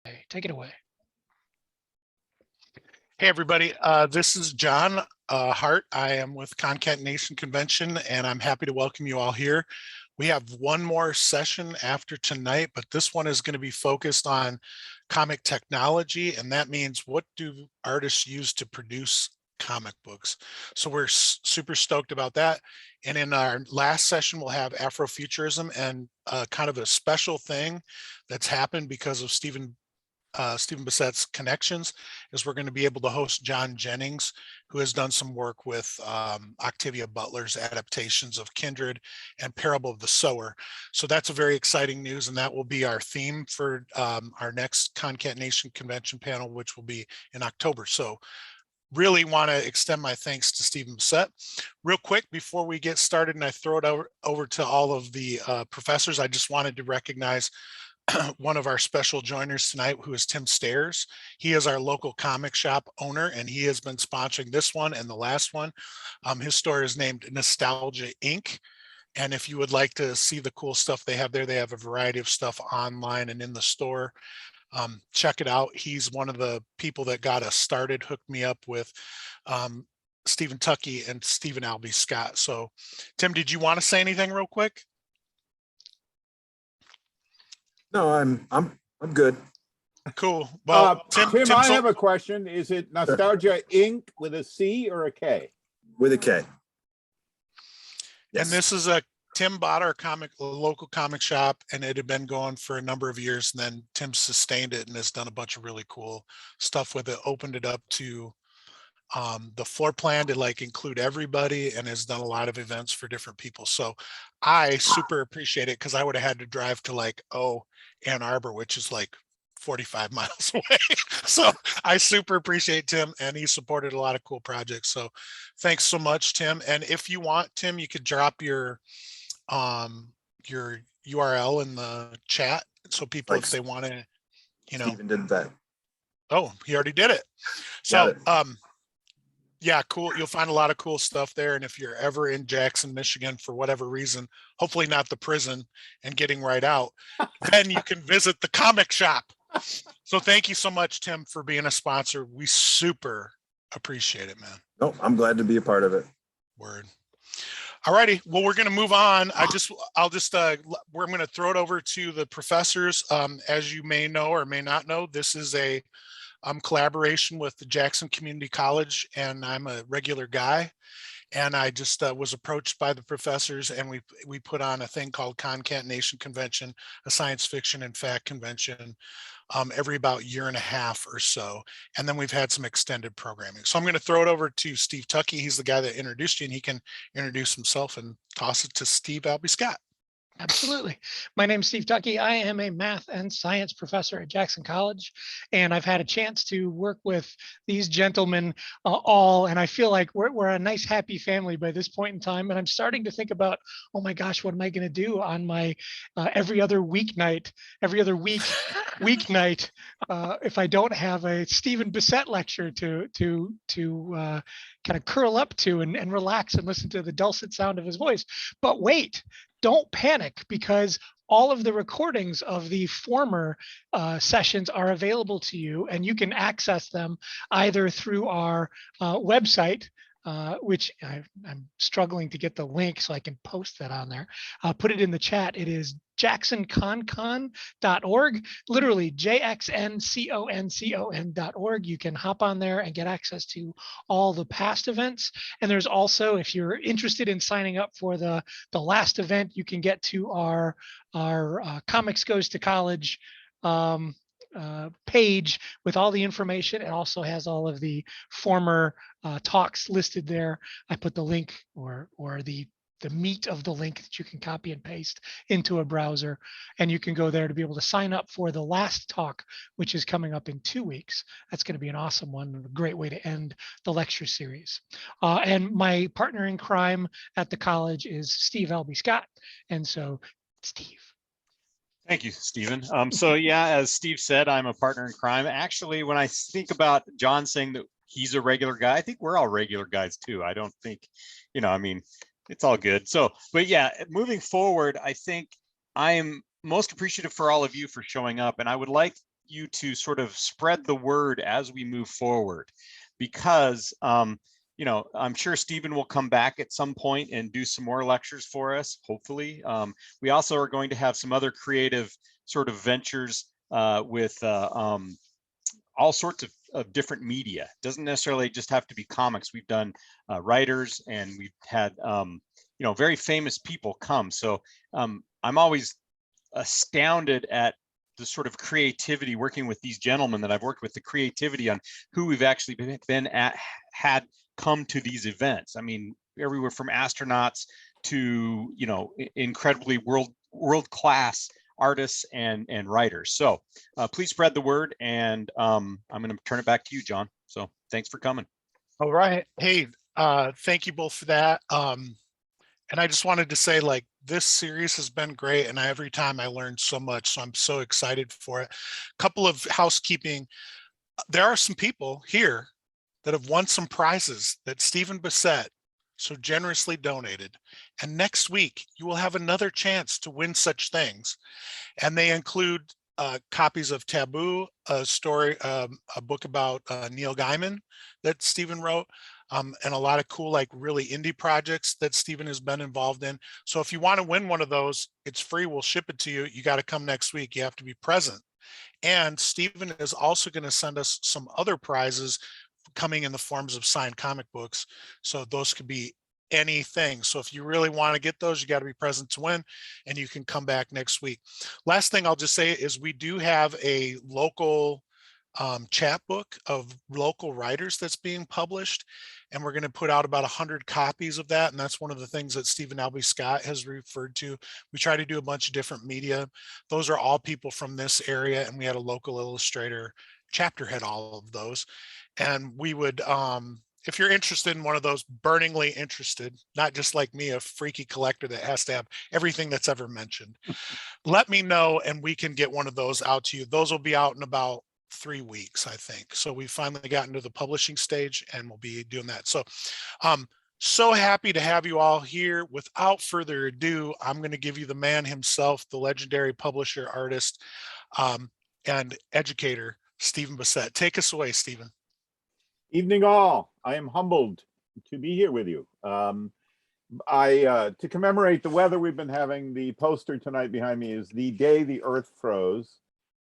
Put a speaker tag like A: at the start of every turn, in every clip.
A: Take it away.
B: Hey, everybody. This is John Hart. I am with Concatenation Convention, and I'm happy to welcome you all here. We have one more session after tonight, but this one is going to be focused on comic technology, and that means what do artists use to produce comic books. So we're super stoked about that. And in our last session, we'll have Afrofuturism, and kind of a special thing that's happened because of Stephen Bissette's connections is we're going to be able to host John Jennings, who has done some work with Octavia Butler's adaptations of Kindred and Parable of the Sower. So that's a very exciting news, and that will be our theme for our next Concatenation Convention panel, which will be in October. So really want to extend my thanks to Stephen Bissette. Real quick, before we get started and I throw it over to all of the professors, I just wanted to recognize one of our special joiners tonight, who is Tim Stairs. He is our local comic shop owner, and he has been sponsoring this one and the last one. His store is named Nostalgia Inc. And if you would like to see the cool stuff they have there, they have a variety of stuff online and in the store. Check it out. He's one of the people that got us started, hooked me up with Stephen Tucky and Stephen Albee Scott. So Tim, did you want to say anything real quick?
C: No, I'm good.
B: Cool. Well,
D: Tim, I have a question. Is it Nostalgia Inc. with a C or a K?
C: With a K.
B: Yes. And this is Tim bought our local comic shop, and it had been going for a number of years. And then Tim sustained it and has done a bunch of really cool stuff with it. Opened it up to the floor plan to like include everybody, and has done a lot of events for different people. So I super appreciate it, because I would have had to drive to like Ann Arbor, which is like 45 miles away. So I super appreciate Tim, and he supported a lot of cool projects. So thanks so much, Tim. And if you want, Tim, you could drop your URL in the chat, so people, if they want to,
C: Stephen did that.
B: Oh, he already did it. So yeah, cool. You'll find a lot of cool stuff there. And if you're ever in Jackson, Michigan, for whatever reason, hopefully not the prison and getting right out, then you can visit the comic shop. So thank you so much, Tim, for being a sponsor. We super appreciate it, man.
C: No, I'm glad to be a part of it.
B: Word. All righty. Well, we're going to move on. I'm going to throw it over to the professors. As you may know or may not know, this is a collaboration with the Jackson Community College, and I'm a regular guy. And I just was approached by the professors, and we put on a thing called Concatenation Convention, a science fiction and fact convention, every about year and a half or so. And then we've had some extended programming. So I'm going to throw it over to Steve Tucky. He's the guy that introduced you, and he can introduce himself and toss it to Steve Albee Scott.
A: Absolutely. My name is Steve Tucky. I am a math and science professor at Jackson College, and I've had a chance to work with these gentlemen and I feel like we're a nice, happy family by this point in time. And I'm starting to think about, oh my gosh, what am I going to do on my every other week weeknight if I don't have a Stephen Bissette lecture to kind of curl up to and relax and listen to the dulcet sound of his voice. But wait, don't panic, because all of the recordings of the former sessions are available to you, and you can access them either through our website, which I'm struggling to get the link so I can post that on there. I'll put it in the chat. It is jacksonconcon.org, literally JXNCONCON.org. You can hop on there and get access to all the past events. And there's also, if you're interested in signing up for the last event, you can get to our Comics Goes to College page with all the information. It also has all of the former talks listed there. I put the link or the meat of the link that you can copy and paste into a browser, and you can go there to be able to sign up for the last talk, which is coming up in 2 weeks. That's going to be an awesome one, and a great way to end the lecture series. And my partner in crime at the college is Steve Albee Scott. And so, Steve.
E: Thank you, Stephen. So yeah, as Steve said, I'm a partner in crime. Actually, when I think about John saying that he's a regular guy, I think we're all regular guys too. I don't think, I mean, it's all good. So, but yeah, moving forward, I think I am most appreciative for all of you for showing up. And I would like you to sort of spread the word as we move forward, because you know, I'm sure Stephen will come back at some point and do some more lectures for us, hopefully. We also are going to have some other creative sort of ventures with all sorts of different media. Doesn't necessarily just have to be comics. We've done writers, and we've had you know, very famous people come. So I'm always astounded at the sort of creativity working with these gentlemen that I've worked with, the creativity on who we've actually had come to these events. I mean, everywhere from astronauts to, you know, incredibly world-class artists and writers. So please spread the word, and I'm going to turn it back to you, John. So thanks for coming.
B: All right. Hey, thank you both for that. And I just wanted to say, like, this series has been great, and every time I learned so much, so I'm so excited for it. Couple of housekeeping. There are some people here that have won some prizes that Stephen Bissette so generously donated. And next week, you will have another chance to win such things. And they include copies of Taboo, a story, a book about Neil Gaiman that Stephen wrote, and a lot of cool, like, really indie projects that Stephen has been involved in. So if you want to win one of those, it's free. We'll ship it to you. You got to come next week. You have to be present. And Stephen is also going to send us some other prizes coming in the forms of signed comic books. So those could be anything. So if you really want to get those, you got to be present to win, and you can come back next week. Last thing I'll just say is we do have a local chapbook of local writers that's being published, and we're going to put out about 100 copies of that. And that's one of the things that Stephen Albee Scott has referred to. We try to do a bunch of different media. Those are all people from this area, and we had a local illustrator chapter head all of those. And we would, if you're interested in one of those, burningly interested, not just like me, a freaky collector that has to have everything that's ever mentioned, let me know and we can get one of those out to you. Those will be out in about 3 weeks, I think. So we finally gotten to the publishing stage, and we'll be doing that. So so happy to have you all here. Without further ado, I'm going to give you the man himself, the legendary publisher, artist, and educator, Stephen Bissette. Take us away, Stephen.
D: Evening all. I am humbled to be here with you. To commemorate the weather we've been having, the poster tonight behind me is The Day the Earth Froze.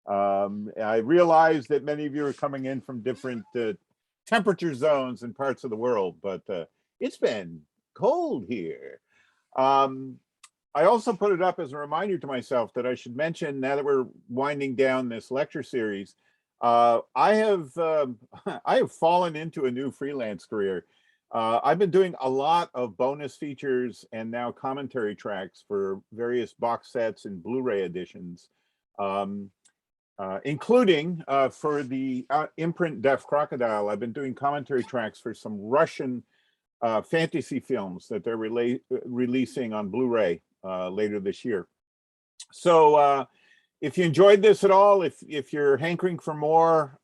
D: I realize that many of you are coming in from different temperature zones and parts of the world, but it's been cold here. I also put it up as a reminder to myself that I should mention, now that we're winding down this lecture series, I have fallen into a new freelance career. I've been doing a lot of bonus features and now commentary tracks for various box sets and Blu-ray editions, including for the imprint Deaf Crocodile. I've been doing commentary tracks for some Russian fantasy films that they're releasing on Blu-ray later this year. So if you enjoyed this at all, if you're hankering for more,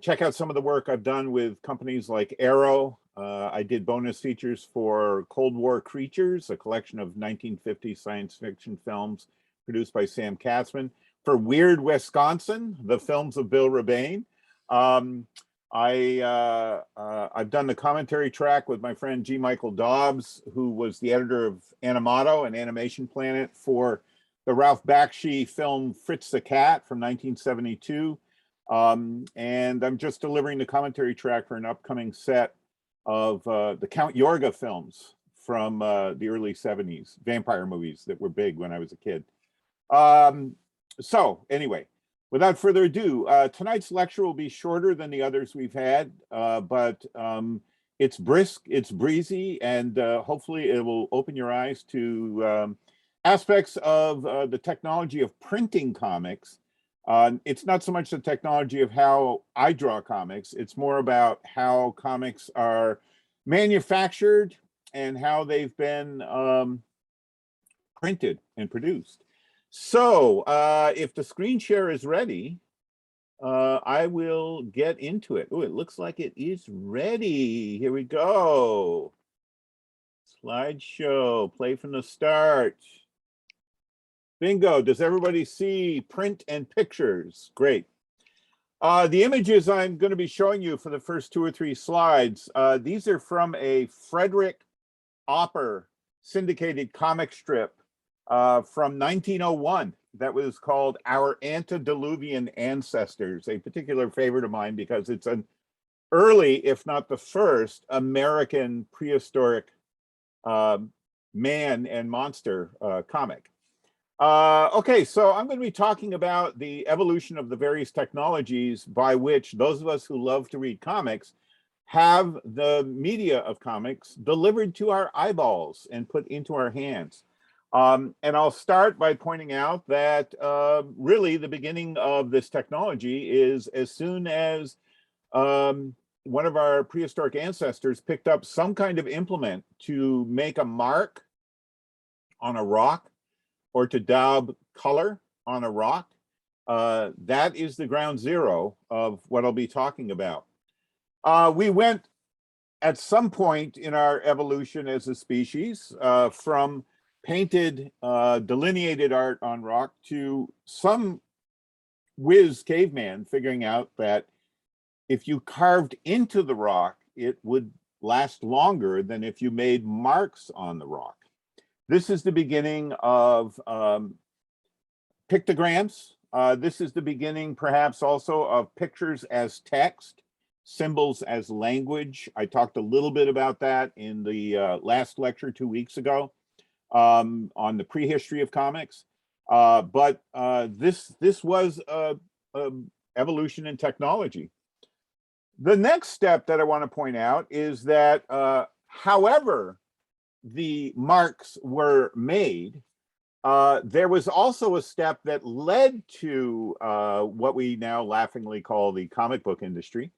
D: check out some of the work I've done with companies like Arrow. I did bonus features for Cold War Creatures, a collection of 1950 science fiction films produced by Sam Katzman. For Weird Wisconsin, the films of Bill Rebane. I've done the commentary track with my friend G. Michael Dobbs, who was the editor of Animato and Animation Planet, for the Ralph Bakshi film Fritz the Cat from 1972. And I'm just delivering the commentary track for an upcoming set of the Count Yorga films from the early 70s, vampire movies that were big when I was a kid. So anyway, without further ado, tonight's lecture will be shorter than the others we've had, but it's brisk, it's breezy, and hopefully it will open your eyes to aspects of the technology of printing comics. It's not so much the technology of how I draw comics, it's more about how comics are manufactured and how they've been printed and produced. So if the screen share is ready, I will get into it. Oh, it looks like it is ready. Here we go. Slideshow, play from the start. Bingo. Does everybody see print and pictures? Great. The images I'm going to be showing you for the first 2 or 3 slides, these are from a Frederick Opper syndicated comic strip from 1901 that was called Our Antediluvian Ancestors, a particular favorite of mine because it's an early, if not the first, American prehistoric man and monster comic. Okay, so I'm going to be talking about the evolution of the various technologies by which those of us who love to read comics have the media of comics delivered to our eyeballs and put into our hands. And I'll start by pointing out that really the beginning of this technology is as soon as one of our prehistoric ancestors picked up some kind of implement to make a mark on a rock or to daub color on a rock. That is the ground zero of what I'll be talking about. We went at some point in our evolution as a species from painted, delineated art on rock to some whiz caveman figuring out that if you carved into the rock, it would last longer than if you made marks on the rock. This is the beginning of pictograms. This is the beginning, perhaps, also of pictures as text, symbols as language. I talked a little bit about that in the last lecture 2 weeks ago on the prehistory of comics. But this was evolution in technology. The next step that I want to point out is that however the marks were made, there was also a step that led to what we now laughingly call the comic book industry,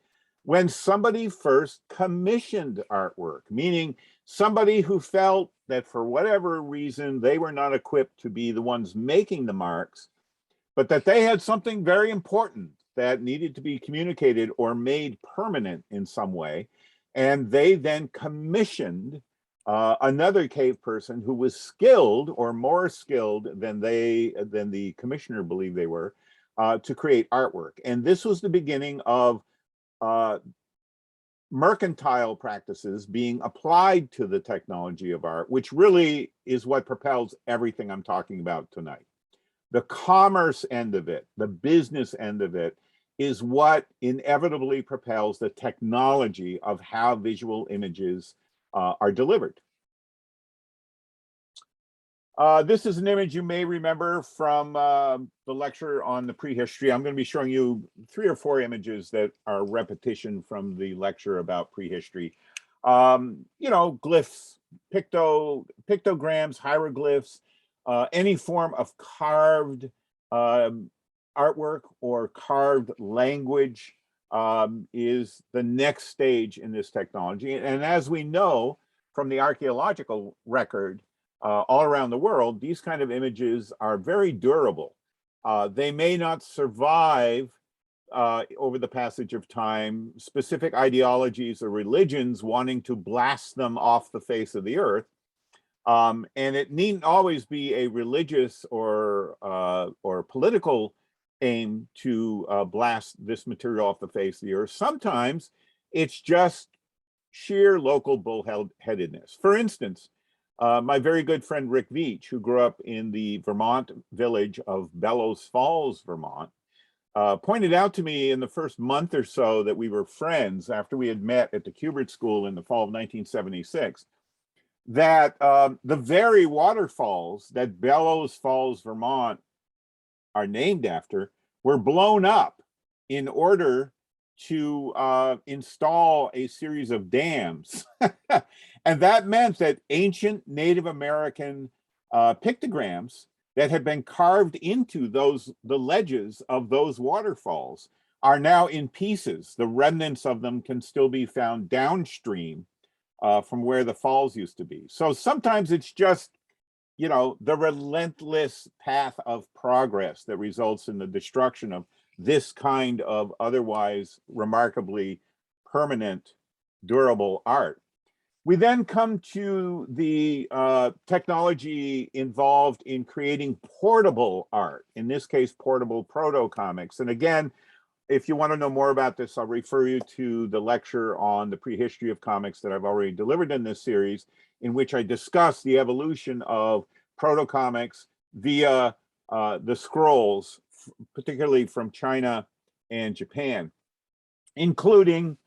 D: when somebody first commissioned artwork, meaning somebody who felt that for whatever reason they were not equipped to be the ones making the marks, but that they had something very important that needed to be communicated or made permanent in some way. And they then commissioned another cave person who was skilled or more skilled than the commissioner believed they were to create artwork. And this was the beginning of mercantile practices being applied to the technology of art, which really is what propels everything I'm talking about tonight. The commerce end of it, the business end of it, is what inevitably propels the technology of how visual images are delivered. This is an image you may remember from the lecture on the prehistory. I'm going to be showing you 3 or 4 images that are repetition from the lecture about prehistory. You know, glyphs, pictograms, hieroglyphs, any form of carved artwork or carved language is the next stage in this technology. And as we know from the archaeological record all around the world, these kind of images are very durable. They may not survive over the passage of time, specific ideologies or religions wanting to blast them off the face of the earth. And it needn't always be a religious or political aim to blast this material off the face of the earth. Sometimes it's just sheer local bullheadedness. For instance, my very good friend Rick Veach, who grew up in the Vermont village of Bellows Falls, Vermont, pointed out to me in the first month or so that we were friends after we had met at the Kubert School in the fall of 1976, that the very waterfalls that Bellows Falls, Vermont are named after were blown up in order to install a series of dams. And that meant that ancient Native American pictograms that had been carved into the ledges of those waterfalls are now in pieces. The remnants of them can still be found downstream from where the falls used to be. So sometimes it's just, you know, the relentless path of progress that results in the destruction of this kind of otherwise remarkably permanent, durable art. We then come to the technology involved in creating portable art, in this case, portable proto-comics. And again, if you want to know more about this, I'll refer you to the lecture on the prehistory of comics that I've already delivered in this series, in which I discuss the evolution of proto-comics via the scrolls, particularly from China and Japan, including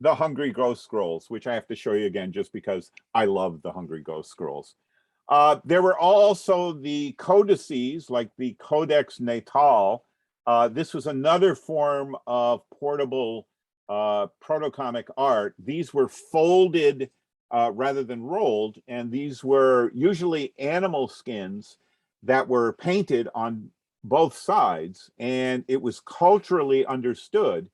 D: the Hungry Ghost Scrolls, which I have to show you again just because I love the Hungry Ghost Scrolls. There were also the codices, like the Codex Natal. This was another form of portable proto-comic art. These were folded rather than rolled, and these were usually animal skins that were painted on both sides, and it was culturally understood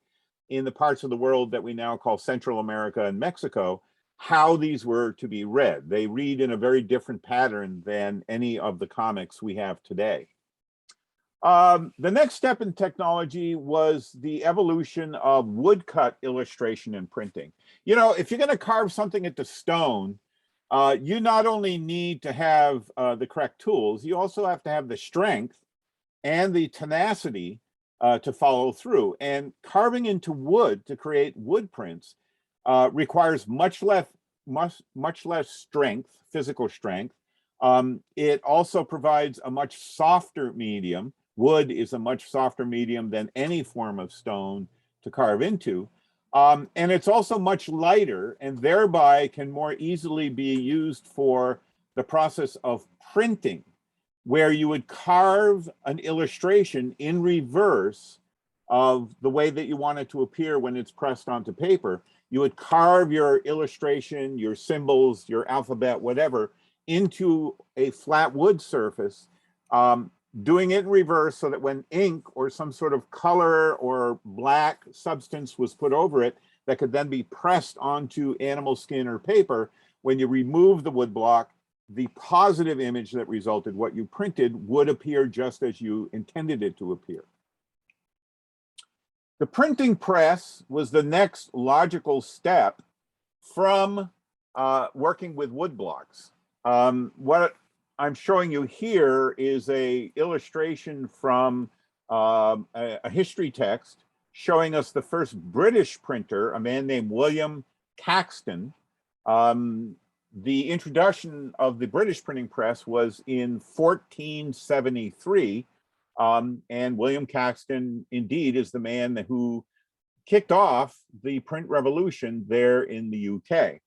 D: in the parts of the world that we now call Central America and Mexico, how these were to be read. They read in a very different pattern than any of the comics we have today. The next step in technology was the evolution of woodcut illustration and printing. You know, if you're going to carve something into stone, you not only need to have the correct tools, you also have to have the strength and the tenacity to follow through. And carving into wood to create wood prints requires much less strength, physical strength. It also provides a much softer medium. Wood is a much softer medium than any form of stone to carve into. And it's also much lighter, and thereby can more easily be used for the process of printing, where you would carve an illustration in reverse of the way that you want it to appear when it's pressed onto paper. You would carve your illustration, your symbols, your alphabet, whatever, into a flat wood surface, doing it in reverse so that when ink or some sort of color or black substance was put over it, that could then be pressed onto animal skin or paper. When you remove the wood block, the positive image that resulted, what you printed, would appear just as you intended it to appear. The printing press was the next logical step from working with wood blocks. What I'm showing you here is an illustration from a history text showing us the first British printer, a man named William Caxton. The introduction of the British printing press was in 1473, and William Caxton indeed is the man who kicked off the print revolution there in the UK.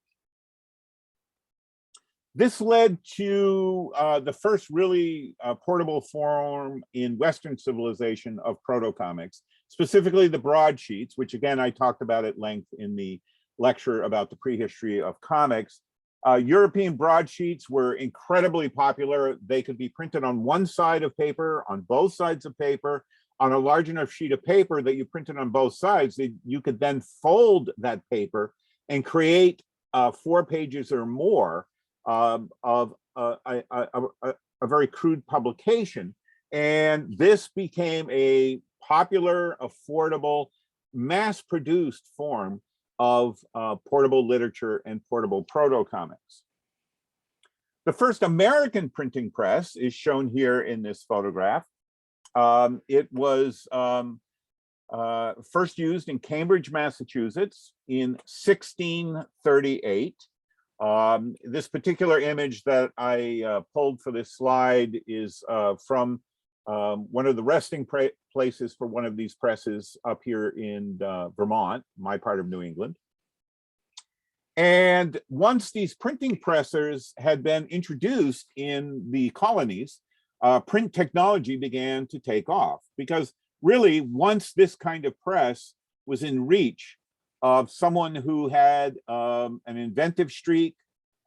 D: This led to the first really portable form in Western civilization of proto-comics, specifically the broadsheets, which again, I talked about at length in the lecture about the prehistory of comics. European broadsheets were incredibly popular. They could be printed on one side of paper, on both sides of paper, on a large enough sheet of paper that you printed on both sides. You could then fold that paper and create 4 pages or more of a very crude publication. And this became a popular, affordable, mass-produced form of portable literature and portable proto-comics. The first American printing press is shown here in this photograph. It was first used in Cambridge, Massachusetts in 1638. This particular image that I pulled for this slide is from one of the resting places for one of these presses up here in Vermont, my part of New England. And once these printing presses had been introduced in the colonies, print technology began to take off, because really once this kind of press was in reach of someone who had an inventive streak,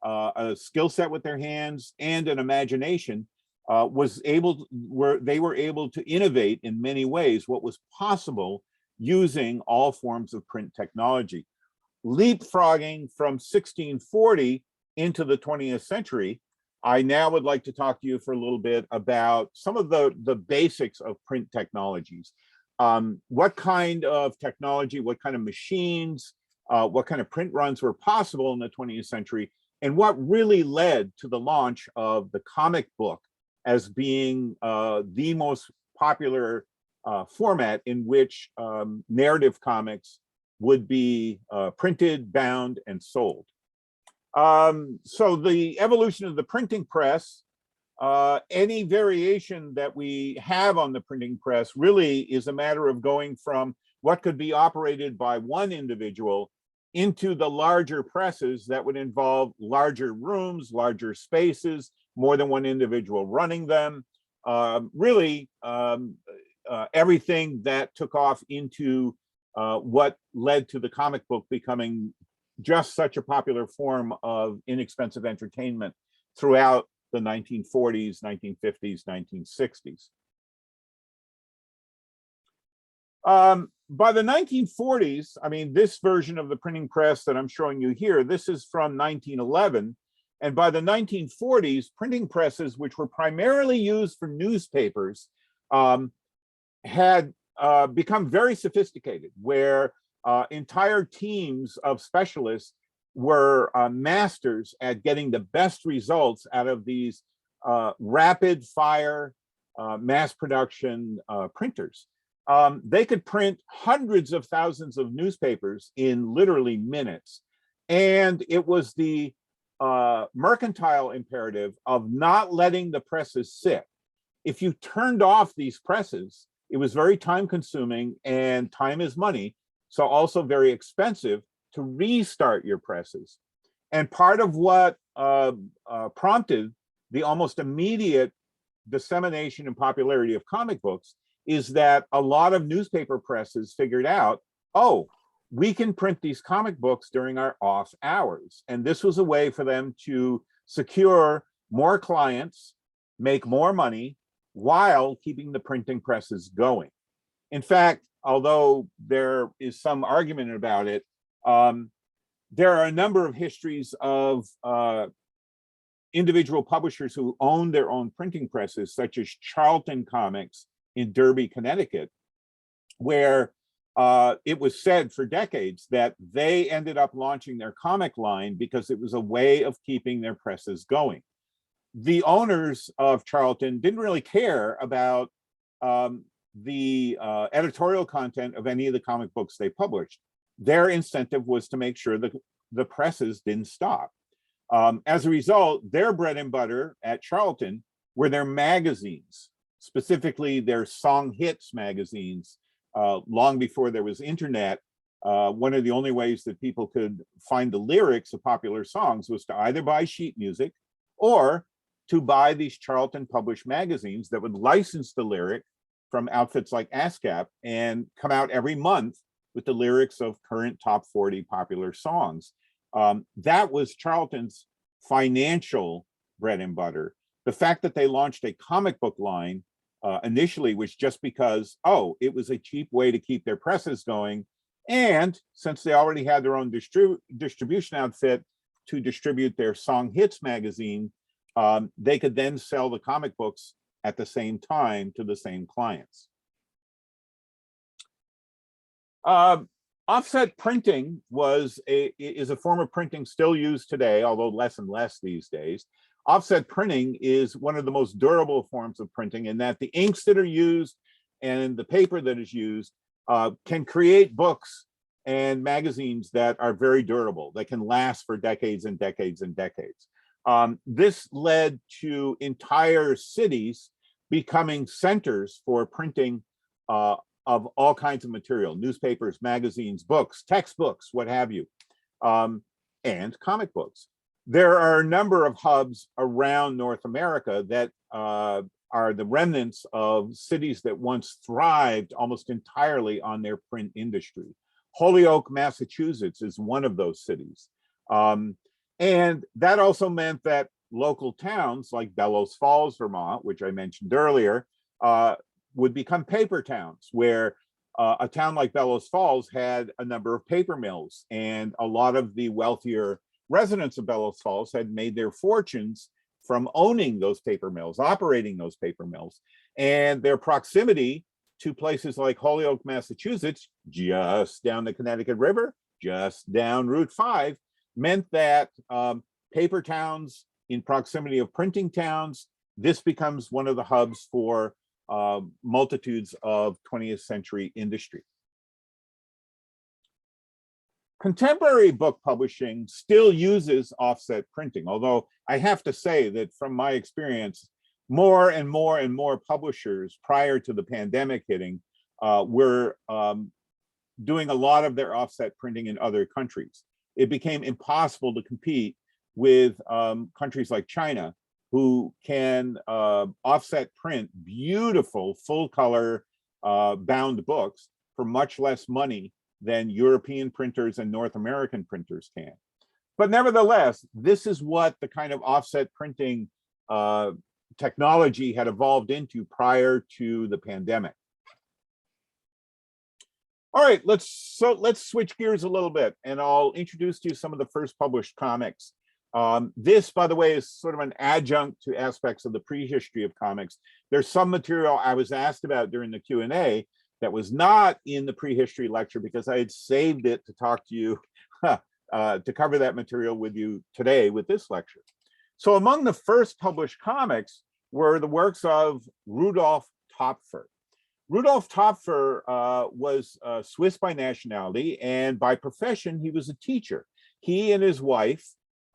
D: a skill set with their hands, and an imagination, they were able to innovate in many ways what was possible using all forms of print technology. Leapfrogging from 1640 into the 20th century, I now would like to talk to you for a little bit about some of the basics of print technologies. What kind of technology, what kind of machines, what kind of print runs were possible in the 20th century, and what really led to the launch of the comic book as being the most popular format in which narrative comics would be printed, bound, and sold. So the evolution of the printing press, any variation that we have on the printing press really is a matter of going from what could be operated by one individual into the larger presses that would involve larger rooms, larger spaces, more than one individual running them. Everything that took off into what led to the comic book becoming just such a popular form of inexpensive entertainment throughout the 1940s, 1950s, 1960s. By the 1940s, I mean, this version of the printing press that I'm showing you here, this is from 1911. And by the 1940s, printing presses, which were primarily used for newspapers, had become very sophisticated, where entire teams of specialists were masters at getting the best results out of these rapid fire mass production printers. They could print hundreds of thousands of newspapers in literally minutes. And it was the mercantile imperative of not letting the presses sit. If you turned off these presses, it was very time consuming, and time is money, so also very expensive to restart your presses. And part of what prompted the almost immediate dissemination and popularity of comic books is that a lot of newspaper presses figured out, oh, we can print these comic books during our off hours. And this was a way for them to secure more clients, make more money, while keeping the printing presses going. In fact, although there is some argument about it, there are a number of histories of individual publishers who own their own printing presses, such as Charlton Comics in Derby, Connecticut, where it was said for decades that they ended up launching their comic line because it was a way of keeping their presses going. The owners of Charlton didn't really care about the editorial content of any of the comic books they published. Their incentive was to make sure that the presses didn't stop. As a result, their bread and butter at Charlton were their magazines, specifically their song hits magazines. Long before there was internet, one of the only ways that people could find the lyrics of popular songs was to either buy sheet music or to buy these Charlton published magazines that would license the lyric from outfits like ASCAP and come out every month with the lyrics of current top 40 popular songs. That was Charlton's financial bread and butter. The fact that they launched a comic book line initially was just because, oh, it was a cheap way to keep their presses going. And since they already had their own distribution outfit to distribute their song hits magazine, they could then sell the comic books at the same time to the same clients. Offset printing is a form of printing still used today, although less and less these days. Offset printing is one of the most durable forms of printing in that the inks that are used and the paper that is used can create books and magazines that are very durable, that can last for decades and decades and decades. This led to entire cities becoming centers for printing of all kinds of material: newspapers, magazines, books, textbooks, what have you, and comic books. There are a number of hubs around North America that are the remnants of cities that once thrived almost entirely on their print industry. Holyoke, Massachusetts is one of those cities. And that also meant that local towns like Bellows Falls, Vermont, which I mentioned earlier, would become paper towns, where a town like Bellows Falls had a number of paper mills, and a lot of the wealthier residents of Bellows Falls had made their fortunes from owning those paper mills, operating those paper mills. And their proximity to places like Holyoke, Massachusetts, just down the Connecticut River, just down Route 5, meant that paper towns in proximity of printing towns, this becomes one of the hubs for multitudes of 20th century industry. Contemporary book publishing still uses offset printing, although I have to say that from my experience, more and more publishers prior to the pandemic hitting were doing a lot of their offset printing in other countries. It became impossible to compete with countries like China, who can offset print beautiful full color bound books for much less money than European printers and North American printers can. But nevertheless, this is what the kind of offset printing technology had evolved into prior to the pandemic. All right, let's switch gears a little bit, and I'll introduce to you some of the first published comics. This, by the way, is sort of an adjunct to aspects of the prehistory of comics. There's some material I was asked about during the Q&A that was not in the prehistory lecture because I had saved it to talk to you, to cover that material with you today with this lecture. So among the first published comics were the works of Rudolf Topfer. Rudolf Topfer was Swiss by nationality, and by profession, he was a teacher. He and his wife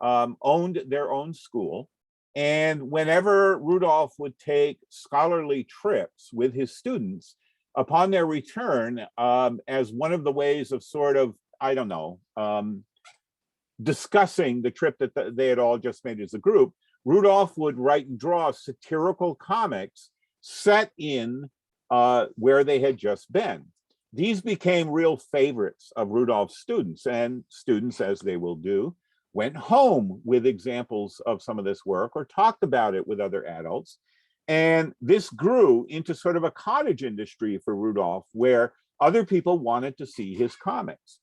D: owned their own school. And whenever Rudolf would take scholarly trips with his students, upon their return, as one of the ways of sort of, I don't know, discussing the trip that they had all just made as a group, Rudolf would write and draw satirical comics set in where they had just been. These became real favorites of Rudolph's students, and students, as they will do, went home with examples of some of this work or talked about it with other adults. And this grew into sort of a cottage industry for Rudolf, where other people wanted to see his comics.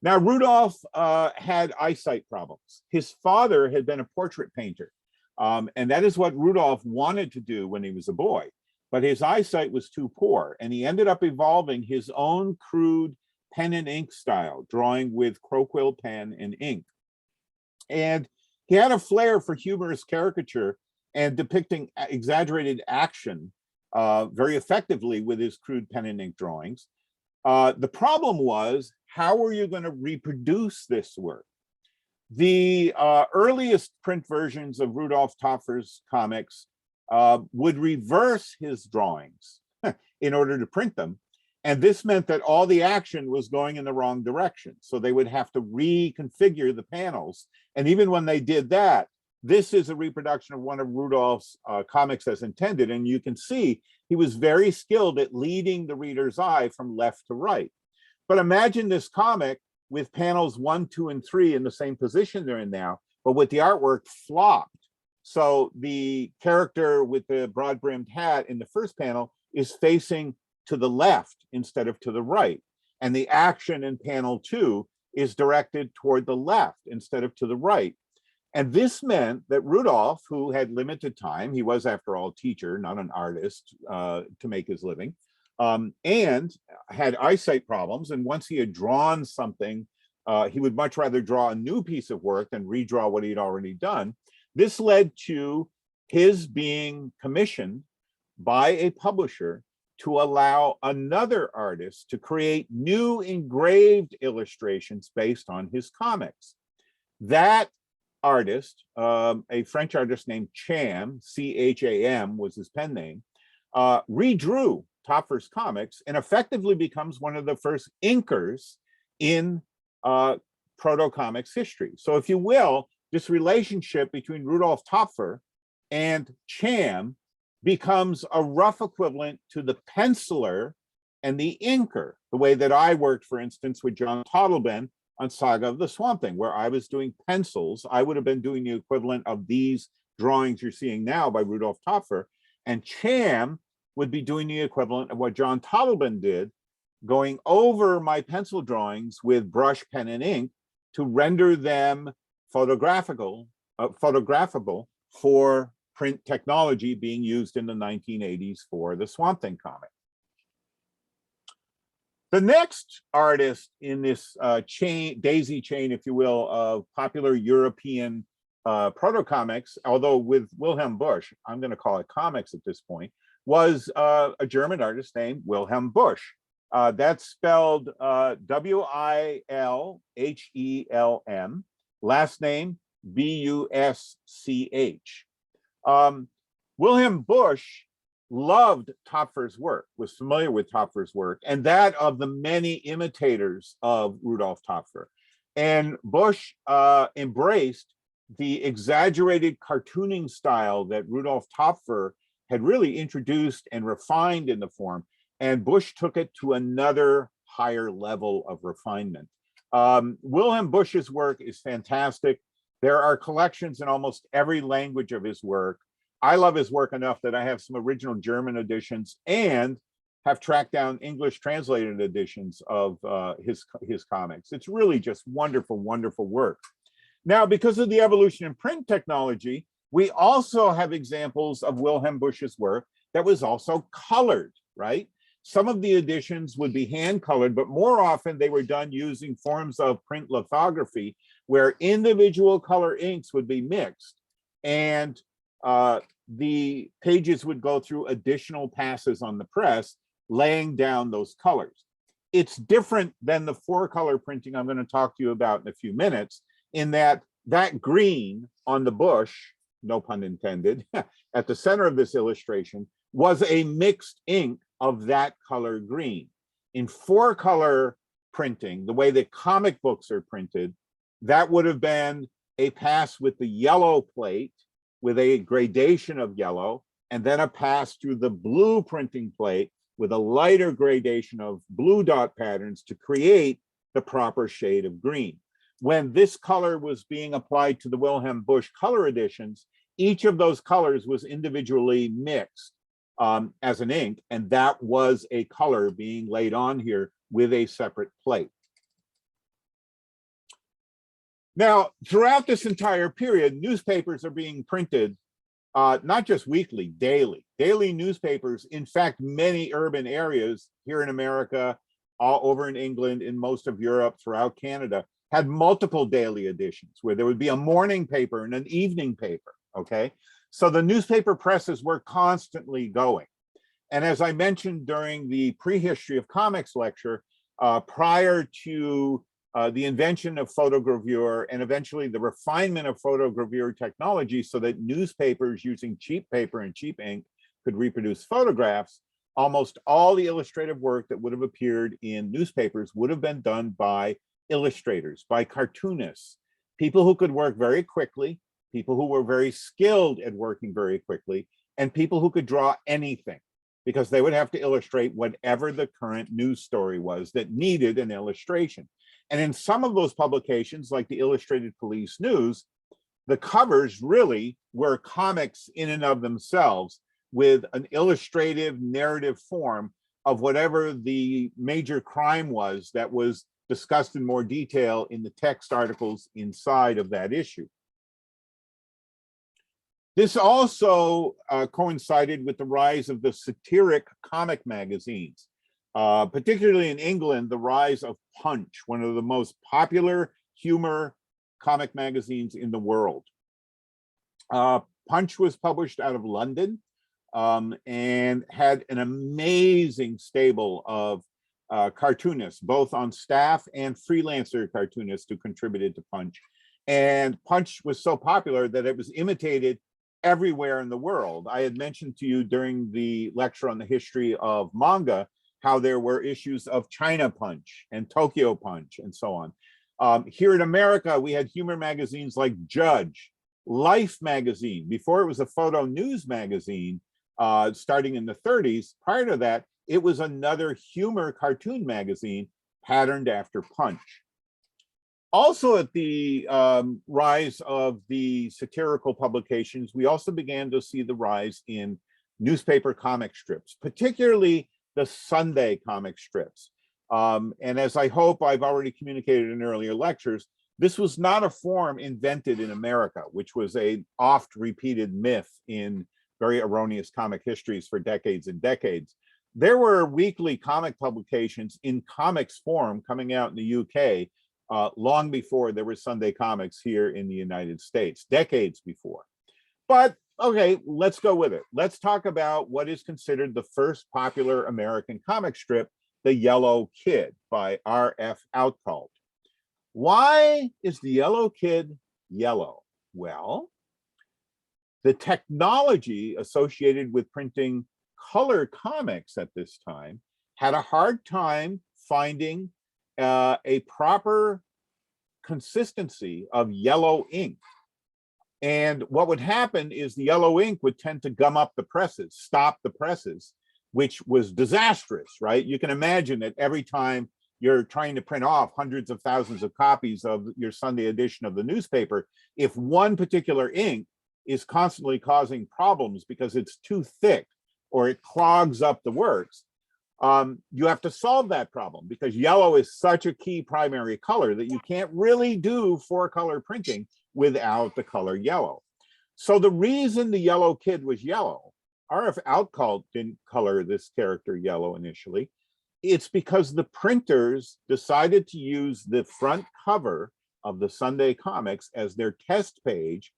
D: Now, Rudolf had eyesight problems. His father had been a portrait painter, and that is what Rudolf wanted to do when he was a boy. But his eyesight was too poor, and he ended up evolving his own crude pen and ink style, drawing with crowquill pen and ink. And he had a flair for humorous caricature and depicting exaggerated action very effectively with his crude pen and ink drawings. The problem was, how were you going to reproduce this work? The earliest print versions of Rudolf Topfer's comics would reverse his drawings in order to print them. And this meant that all the action was going in the wrong direction. So they would have to reconfigure the panels. And even when they did that, this is a reproduction of one of Rudolph's comics as intended. And you can see he was very skilled at leading the reader's eye from left to right. But imagine this comic with panels 1, 2, and 3 in the same position they're in now, but with the artwork flopped. So the character with the broad-brimmed hat in the first panel is facing to the left instead of to the right. And the action in panel 2 is directed toward the left instead of to the right. And this meant that Rudolf, who had limited time, he was after all a teacher, not an artist, to make his living, and had eyesight problems. And once he had drawn something, he would much rather draw a new piece of work than redraw what he had already done. This led to his being commissioned by a publisher to allow another artist to create new engraved illustrations based on his comics. That artist, a French artist named Cham, C-H-A-M was his pen name, redrew Topfer's comics and effectively becomes one of the first inkers in proto-comics history. So if you will, this relationship between Rudolf Topfer and Cham becomes a rough equivalent to the penciler and the inker, the way that I worked, for instance, with John Todleben on Saga of the Swamp Thing, where I was doing pencils. I would have been doing the equivalent of these drawings you're seeing now by Rudolf Topfer, and Cham would be doing the equivalent of what John Todleben did, going over my pencil drawings with brush, pen, and ink to render them photographable for print technology being used in the 1980s for the Swamp Thing comic. The next artist in this daisy chain, if you will, of popular European proto-comics, although with Wilhelm Busch, I'm going to call it comics at this point, was a German artist named Wilhelm Busch. That's spelled W-I-L-H-E-L-M, last name B-U-S-C-H. Wilhelm Busch loved Topfer's work, was familiar with Topfer's work, and that of the many imitators of Rudolf Topfer. And Busch embraced the exaggerated cartooning style that Rudolf Topfer had really introduced and refined in the form, and Busch took it to another higher level of refinement. Wilhelm Busch's work is fantastic. There are collections in almost every language of his work. I love his work enough that I have some original German editions and have tracked down English translated editions of his comics. It's really just wonderful, wonderful work. Now, because of the evolution in print technology, we also have examples of Wilhelm Busch's work that was also colored, right? Some of the editions would be hand colored, but more often they were done using forms of print lithography where individual color inks would be mixed, and the pages would go through additional passes on the press, laying down those colors. It's different than the 4-color printing I'm going to talk to you about in a few minutes, in that green on the Busch, no pun intended, at the center of this illustration was a mixed ink of that color green. In 4-color printing, the way that comic books are printed, that would have been a pass with the yellow plate with a gradation of yellow, and then a pass through the blue printing plate with a lighter gradation of blue dot patterns to create the proper shade of green. When this color was being applied to the Wilhelm Busch color editions, each of those colors was individually mixed as an ink, and that was a color being laid on here with a separate plate. Now, throughout this entire period, newspapers are being printed, not just weekly, daily. Daily newspapers, in fact, many urban areas here in America, all over in England, in most of Europe, throughout Canada, had multiple daily editions where there would be a morning paper and an evening paper, okay? So the newspaper presses were constantly going. And as I mentioned during the prehistory of comics lecture, prior to the invention of photogravure and eventually the refinement of photogravure technology so that newspapers using cheap paper and cheap ink could reproduce photographs, almost all the illustrative work that would have appeared in newspapers would have been done by illustrators, by cartoonists, people who could work very quickly, people who were very skilled at working very quickly, and people who could draw anything, because they would have to illustrate whatever the current news story was that needed an illustration. And in some of those publications, like the Illustrated Police News, the covers really were comics in and of themselves with an illustrative narrative form of whatever the major crime was that was discussed in more detail in the text articles inside of that issue. This also coincided with the rise of the satiric comic magazines, particularly in England, the rise of Punch, one of the most popular humor comic magazines in the world. Punch was published out of London and had an amazing stable of cartoonists, both on staff and freelancer cartoonists who contributed to Punch. And Punch was so popular that it was imitated everywhere in the world. I had mentioned to you during the lecture on the history of manga how there were issues of China Punch and Tokyo Punch and so on. Here in America, we had humor magazines like Judge, Life magazine. Before it was a photo news magazine, starting in the 30s. Prior to that, it was another humor cartoon magazine patterned after Punch. Also at the rise of the satirical publications, we also began to see the rise in newspaper comic strips, particularly the Sunday comic strips. And as I hope I've already communicated in earlier lectures, this was not a form invented in America, which was a oft repeated myth in very erroneous comic histories for decades and decades. there were weekly comic publications in comics form coming out in the UK long before there were Sunday comics here in the United States, decades before. But okay, let's go with it. Let's talk about what is considered the first popular American comic strip, The Yellow Kid by R.F. Outcault. Why is the Yellow Kid yellow? Well, the technology associated with printing color comics at this time had a hard time finding a proper consistency of yellow ink. And what would happen is the yellow ink would tend to gum up the presses, stop the presses, which was disastrous, right? You can imagine that every time you're trying to print off hundreds of thousands of copies of your Sunday edition of the newspaper, if one particular ink is constantly causing problems because it's too thick or it clogs up the works, you have to solve that problem because yellow is such a key primary color that you can't really do 4-color printing without the color yellow. So the reason the Yellow Kid was yellow, R.F. Outcault didn't color this character yellow initially. It's because the printers decided to use the front cover of the Sunday comics as their test page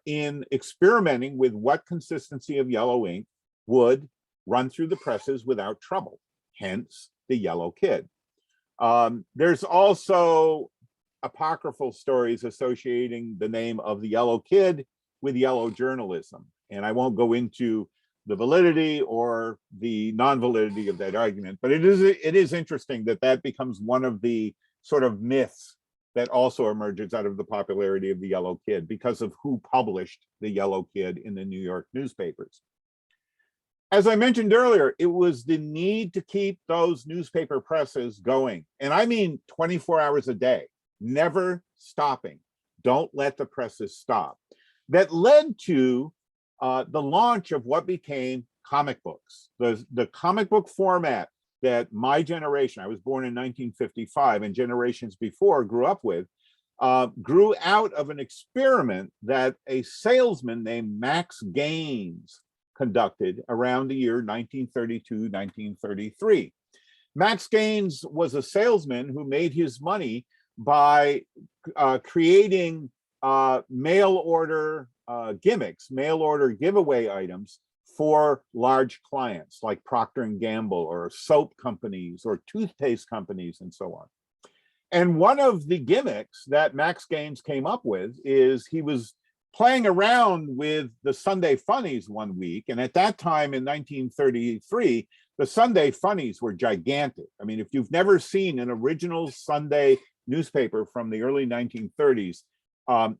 D: in experimenting with what consistency of yellow ink would run through the presses without trouble, hence the Yellow Kid. There's also apocryphal stories associating the name of the Yellow Kid with yellow journalism. And I won't go into the validity or the non-validity of that argument, but it is interesting that that becomes one of the sort of myths that also emerges out of the popularity of the Yellow Kid because of who published the Yellow Kid in the New York newspapers. As I mentioned earlier, it was the need to keep those newspaper presses going. And I mean 24 hours a day, never stopping. Don't let the presses stop. That led to the launch of what became comic books. The comic book format that my generation, I was born in 1955, and generations before grew up with, grew out of an experiment that a salesman named Max Gaines conducted around the year 1932, 1933. Max Gaines was a salesman who made his money by creating mail order gimmicks, mail order giveaway items for large clients like Procter & Gamble or soap companies or toothpaste companies and so on. And one of the gimmicks that Max Gaines came up with is he was playing around with the Sunday funnies one week. And at that time in 1933, the Sunday funnies were gigantic. I mean, if you've never seen an original Sunday newspaper from the early 1930s,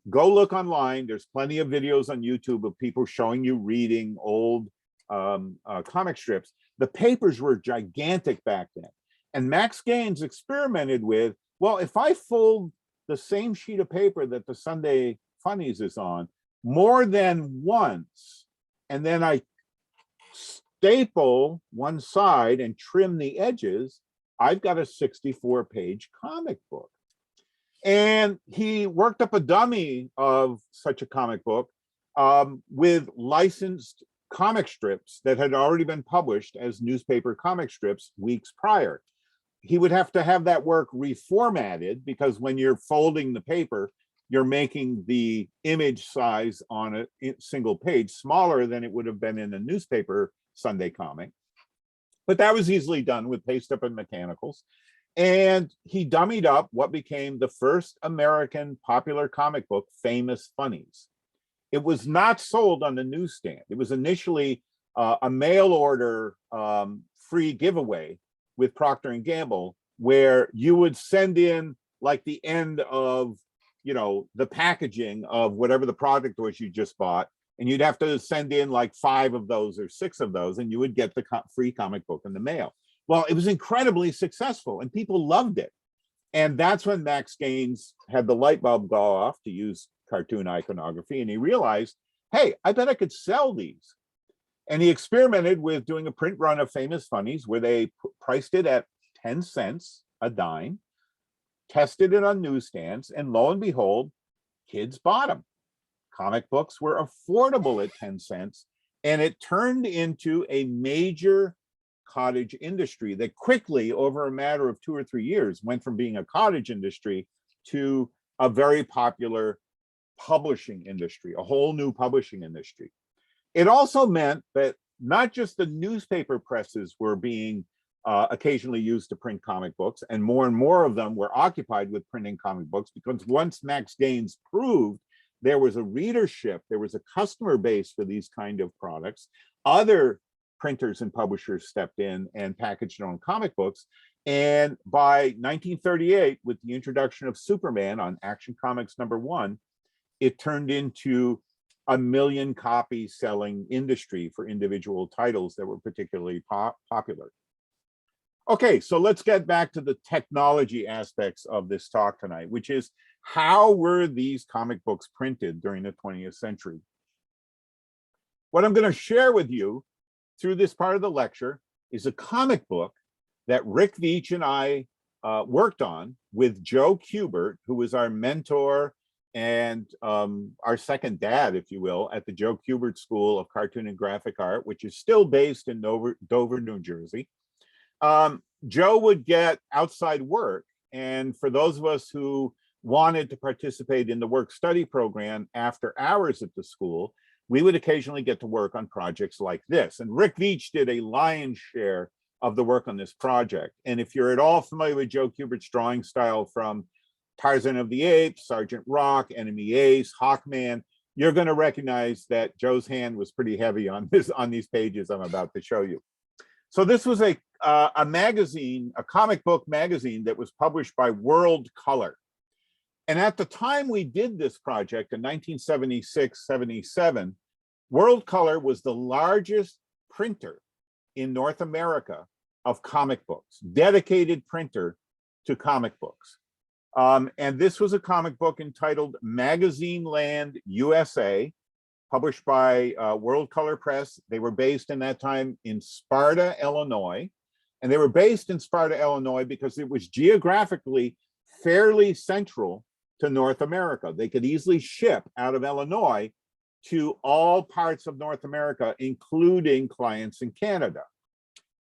D: go look online. There's plenty of videos on YouTube of people showing you reading old comic strips. The papers were gigantic back then. And Max Gaines experimented with, well, if I fold the same sheet of paper that the Sunday funnies is on more than once, and then I staple one side and trim the edges, I've got a 64-page comic book. And he worked up a dummy of such a comic book with licensed comic strips that had already been published as newspaper comic strips weeks prior. He would have to have that work reformatted because when you're folding the paper, you're making the image size on a single page smaller than it would have been in a newspaper Sunday comic. But that was easily done with paste up and mechanicals. And he dummied up what became the first American popular comic book, Famous Funnies. It was not sold on the newsstand. It was initially a mail order free giveaway with Procter & Gamble, where you would send in like the end of, you know, the packaging of whatever the product was you just bought, and you'd have to send in like 5 of those or 6 of those, and you would get the free comic book in the mail. Well, it was incredibly successful and people loved it. And that's when Max Gaines had the light bulb go off, to use cartoon iconography, and he realized, hey, I bet I could sell these. And he experimented with doing a print run of Famous Funnies where they priced it at 10 cents a dime, tested it on newsstands, and lo and behold, kids bought them. Comic books were affordable at 10 cents, and it turned into a major cottage industry that quickly, over a matter of 2 or 3 years, went from being a cottage industry to a very popular publishing industry, a whole new publishing industry. It also meant that not just the newspaper presses were being occasionally used to print comic books, and more of them were occupied with printing comic books, because once Max Gaines proved there was a readership, there was a customer base for these kind of products, other printers and publishers stepped in and packaged their own comic books. And by 1938, with the introduction of Superman on Action Comics #1, it turned into a million copy selling industry for individual titles that were particularly popular. Okay, so let's get back to the technology aspects of this talk tonight, which is, how were these comic books printed during the 20th century? What I'm going to share with you through this part of the lecture is a comic book that Rick Veitch and I worked on with Joe Kubert, who was our mentor and our second dad, if you will, at the Joe Kubert School of Cartoon and Graphic Art, which is still based in Dover, New Jersey. Joe would get outside work, and for those of us who wanted to participate in the work-study program after hours at the school, we would occasionally get to work on projects like this. And Rick Veitch did a lion's share of the work on this project. And if you're at all familiar with Joe Kubert's drawing style from Tarzan of the Apes, Sergeant Rock, Enemy Ace, Hawkman, you're going to recognize that Joe's hand was pretty heavy on these pages I'm about to show you. So this was a magazine, a comic book magazine that was published by World Color. And at the time we did this project in 1976-77, World Color was the largest printer in North America of comic books, dedicated printer to comic books. And this was a comic book entitled Magazine Land USA, published by World Color Press. They were based in that time in Sparta, Illinois. And they were based in Sparta, Illinois, because it was geographically fairly central to North America. They could easily ship out of Illinois to all parts of North America, including clients in Canada.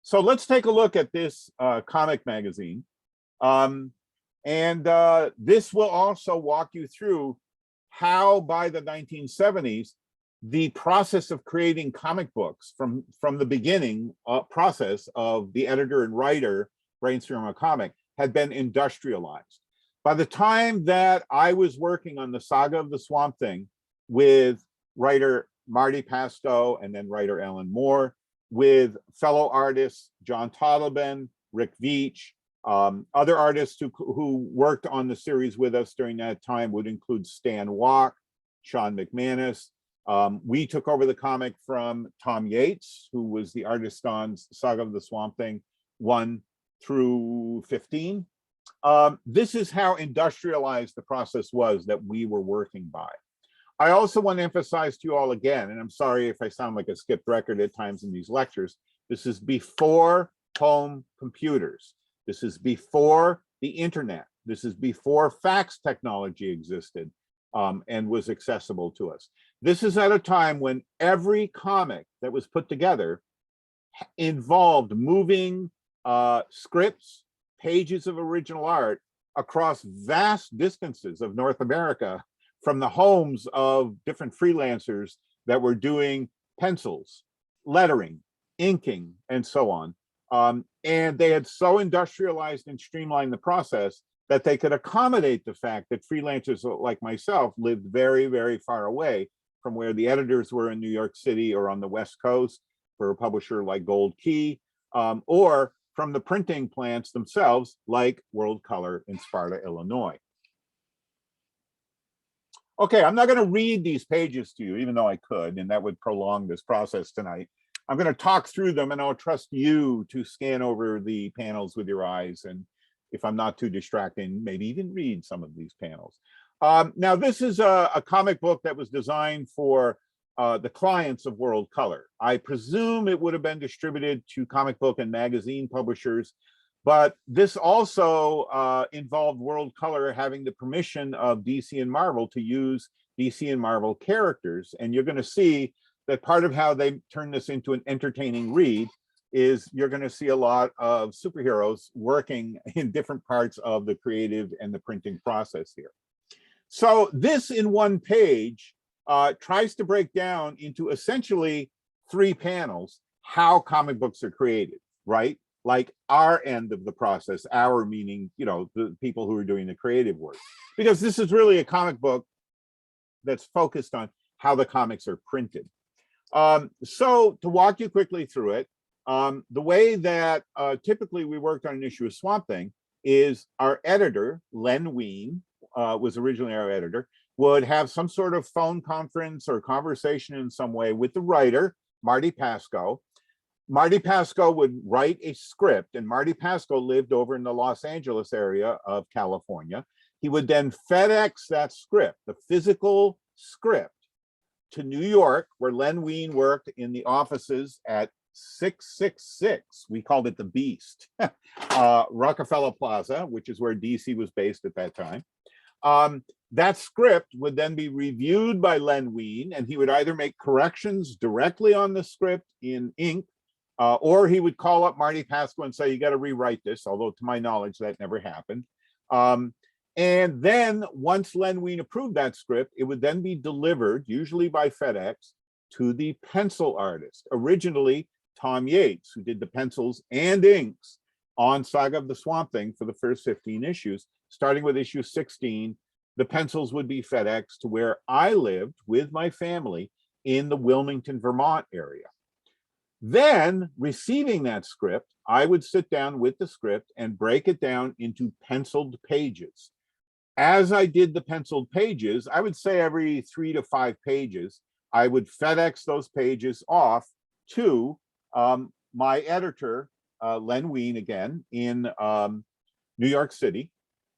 D: So let's take a look at this comic magazine. This will also walk you through how by the 1970s, the process of creating comic books from the beginning process of the editor and writer brainstorming a comic had been industrialized. By the time that I was working on the Saga of the Swamp Thing with writer Marty Pasto and then writer Alan Moore, with fellow artists John Totleben, Rick Veitch, other artists who worked on the series with us during that time would include Stan Walk, Sean McManus. We took over the comic from Tom Yates, who was the artist on Saga of the Swamp Thing 1 through 15. This is how industrialized the process was that we were working by. I also want to emphasize to you all again, and I'm sorry if I sound like a skipped record at times in these lectures, this is before home computers. This is before the internet. This is before fax technology existed and was accessible to us. This is at a time when every comic that was put together involved moving scripts, pages of original art across vast distances of North America from the homes of different freelancers that were doing pencils, lettering, inking, and so on. And they had so industrialized and streamlined the process that they could accommodate the fact that freelancers like myself lived very, very far away from where the editors were in New York City or on the West Coast for a publisher like Gold Key, or from the printing plants themselves like World Color in Sparta, Illinois. Okay, I'm not going to read these pages to you, even though I could, and that would prolong this process tonight. I'm going to talk through them, and I'll trust you to scan over the panels with your eyes, and if I'm not too distracting, maybe even read some of these panels. Now, this is a comic book that was designed for the clients of World Color. I presume it would have been distributed to comic book and magazine publishers, but this also involved World Color having the permission of DC and Marvel to use DC and Marvel characters. And you're going to see that part of how they turn this into an entertaining read is you're going to see a lot of superheroes working in different parts of the creative and the printing process here. So this in one page tries to break down into essentially 3 panels how comic books are created, right? Like our end of the process, our meaning, you know, the people who are doing the creative work. Because this is really a comic book that's focused on how the comics are printed. So to walk you quickly through it, the way that typically we worked on an issue of Swamp Thing is our editor, Len Wein, was originally our editor, would have some sort of phone conference or conversation in some way with the writer, Marty Pasco. Marty Pasco would write a script, and Marty Pasco lived over in the Los Angeles area of California. He would then FedEx that script, the physical script, to New York, where Len Wein worked in the offices at 666, we called it the Beast, Rockefeller Plaza, which is where DC was based at that time. That script would then be reviewed by Len Wein, and he would either make corrections directly on the script in ink, or he would call up Marty Pasco and say, you got to rewrite this, although to my knowledge, that never happened. And then once Len Wein approved that script, it would then be delivered, usually by FedEx, to the pencil artist. Originally, Tom Yates, who did the pencils and inks on Saga of the Swamp Thing for the first 15 issues. Starting with issue 16, the pencils would be FedEx to where I lived with my family in the Wilmington, Vermont area. Then, receiving that script, I would sit down with the script and break it down into penciled pages. As I did the penciled pages, I would say every 3 to 5 pages, I would FedEx those pages off to my editor, Len Wein, again, in New York City.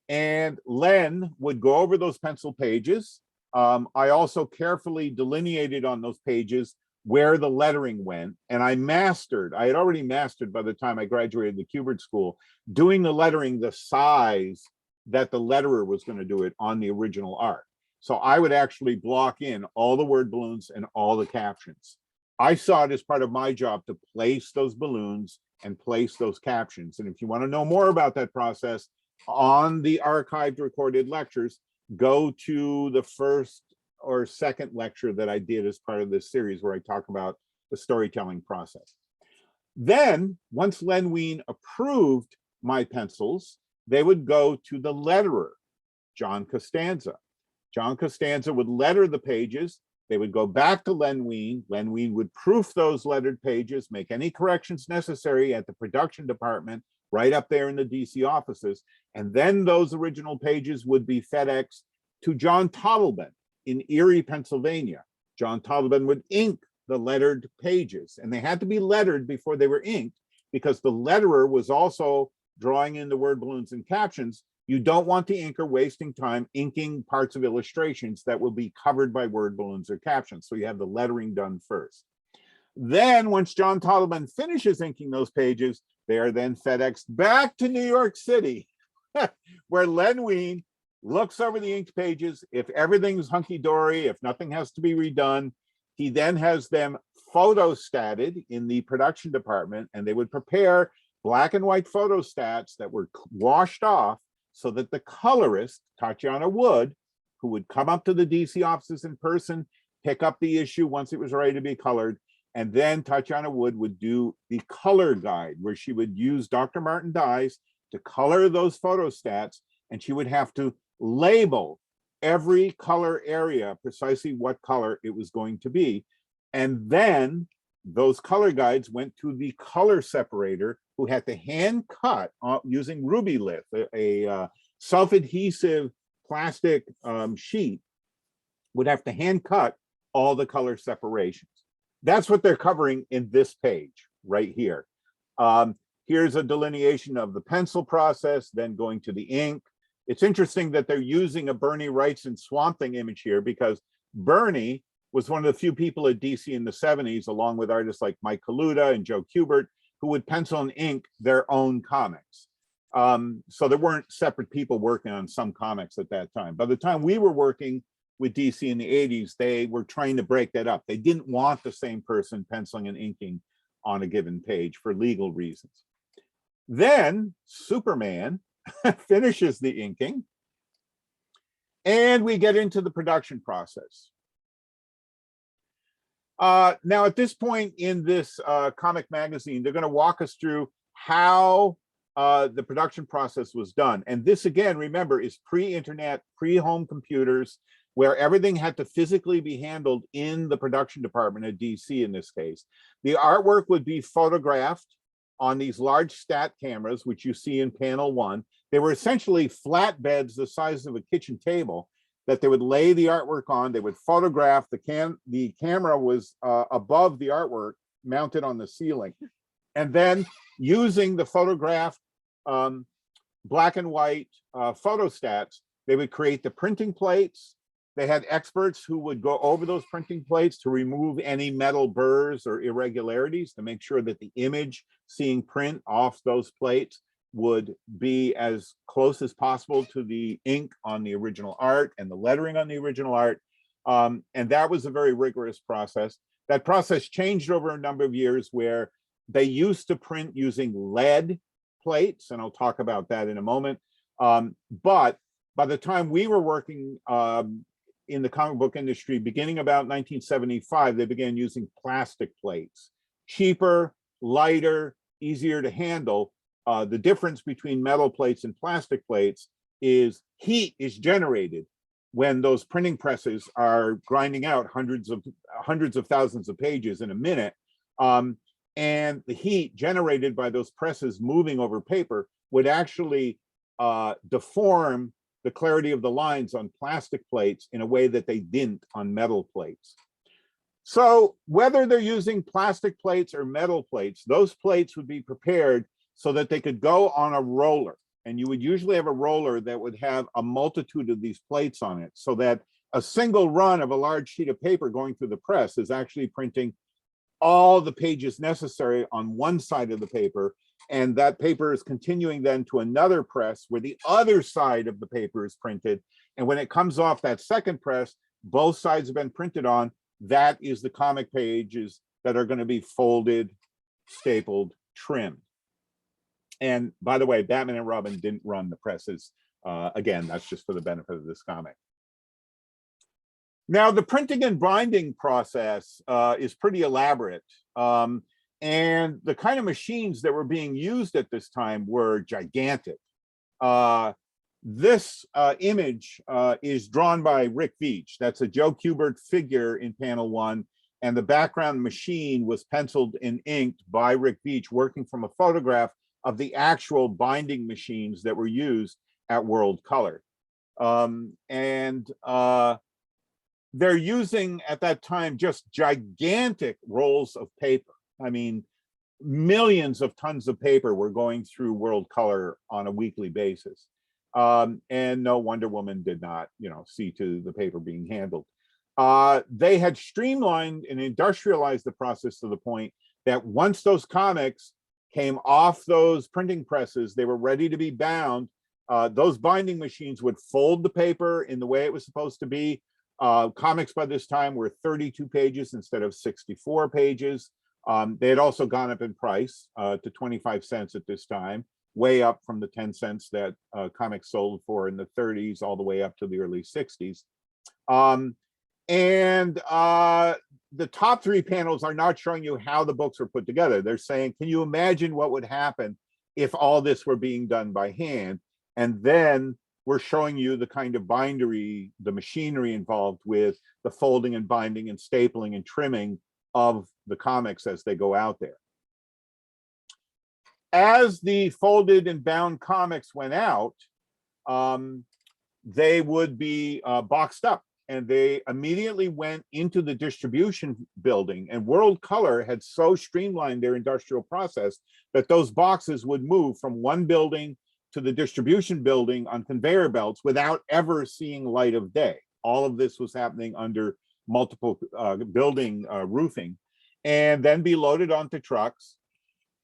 D: And Len would go over those pencil pages. I also carefully delineated on those pages where the lettering went. And I had already mastered by the time I graduated the Kubert School, doing the lettering the size that the letterer was going to do it on the original art. So I would actually block in all the word balloons and all the captions. I saw it as part of my job to place those balloons and place those captions. And if you want to know more about that process, on the archived recorded lectures, go to the first or second lecture that I did as part of this series where I talk about the storytelling process. Then, once Len Wein approved my pencils, they would go to the letterer, John Costanza. John Costanza would letter the pages. They would go back to Len Wein. Len Wein would proof those lettered pages, make any corrections necessary at the production department, right up there in the DC offices. And then those original pages would be FedExed to John Toddleben in Erie, Pennsylvania. John Toddleben would ink the lettered pages, and they had to be lettered before they were inked because the letterer was also drawing in the word balloons and captions. You don't want the inker wasting time inking parts of illustrations that will be covered by word balloons or captions. So you have the lettering done first. Then once John Toddleben finishes inking those pages, they are then FedExed back to New York City, where Len Wein looks over the inked pages. If everything's hunky-dory, if nothing has to be redone, he then has them photostatted in the production department, and they would prepare black and white photostats that were washed off so that the colorist, Tatiana Wood, who would come up to the DC offices in person, pick up the issue once it was ready to be colored, and then Tatiana Wood would do the color guide where she would use Dr. Martin dyes to color those photostats, and she would have to label every color area precisely what color it was going to be. And then those color guides went to the color separator, who had to hand cut using Ruby Lith, a self-adhesive plastic sheet, would have to hand cut all the color separations. That's what they're covering in this page right here. Here's a delineation of the pencil process, then going to the ink. It's interesting that they're using a Bernie Wrightson Swamp Thing image here because Bernie was one of the few people at DC in the 70s, along with artists like Mike Kaluta and Joe Kubert, who would pencil and ink their own comics. So there weren't separate people working on some comics at that time. By the time we were working with DC in the 80s, they were trying to break that up. They didn't want the same person penciling and inking on a given page for legal reasons. Then Superman finishes the inking, and we get into the production process. Now, at this point in this comic magazine, they're going to walk us through how the production process was done. And this, again, remember, is pre-internet, pre-home computers, where everything had to physically be handled in the production department at DC in this case. The artwork would be photographed on these large stat cameras, which you see in panel 1. They were essentially flatbeds the size of a kitchen table that they would lay the artwork on. They would photograph. The camera was above the artwork, mounted on the ceiling. And then using the photographed black and white photostats, they would create the printing plates. They had experts who would go over those printing plates to remove any metal burrs or irregularities to make sure that the image seeing print off those plates would be as close as possible to the ink on the original art and the lettering on the original art. And that was a very rigorous process. That process changed over a number of years, where they used to print using lead plates, and I'll talk about that in a moment. But by the time we were working in the comic book industry, beginning about 1975, they began using plastic plates. Cheaper, lighter, easier to handle. The difference between metal plates and plastic plates is heat is generated when those printing presses are grinding out hundreds of thousands of pages in a minute. And the heat generated by those presses moving over paper would actually deform the clarity of the lines on plastic plates in a way that they didn't on metal plates. So whether they're using plastic plates or metal plates, those plates would be prepared so that they could go on a roller. And you would usually have a roller that would have a multitude of these plates on it, so that a single run of a large sheet of paper going through the press is actually printing all the pages necessary on one side of the paper. And that paper is continuing then to another press where the other side of the paper is printed. And when it comes off that second press, both sides have been printed on. That is the comic pages that are going to be folded, stapled, trimmed. And by the way, Batman and Robin didn't run the presses. Again, that's just for the benefit of this comic. Now, the printing and binding process is pretty elaborate. And the kind of machines that were being used at this time were gigantic. This image is drawn by Rick Veitch. That's a Joe Kubert figure in panel 1. And the background machine was penciled and inked by Rick Veitch, working from a photograph of the actual binding machines that were used at World Color. They're using, at that time, just gigantic rolls of paper. I mean, millions of tons of paper were going through World Color on a weekly basis. And no, Wonder Woman did not, see to the paper being handled. They had streamlined and industrialized the process to the point that once those comics came off those printing presses, they were ready to be bound. Those binding machines would fold the paper in the way it was supposed to be. Comics by this time were 32 pages instead of 64 pages. They had also gone up in price to 25 cents at this time, way up from the 10 cents that comics sold for in the 30s all the way up to the early 60s. The top 3 panels are not showing you how the books were put together. They're saying, can you imagine what would happen if all this were being done by hand? And then we're showing you the kind of bindery, the machinery involved with the folding and binding and stapling and trimming of the comics as they go out there. As the folded and bound comics went out, they would be boxed up, and they immediately went into the distribution building. And World Color had so streamlined their industrial process that those boxes would move from one building to the distribution building on conveyor belts without ever seeing light of day. All of this was happening under multiple building roofing, and then be loaded onto trucks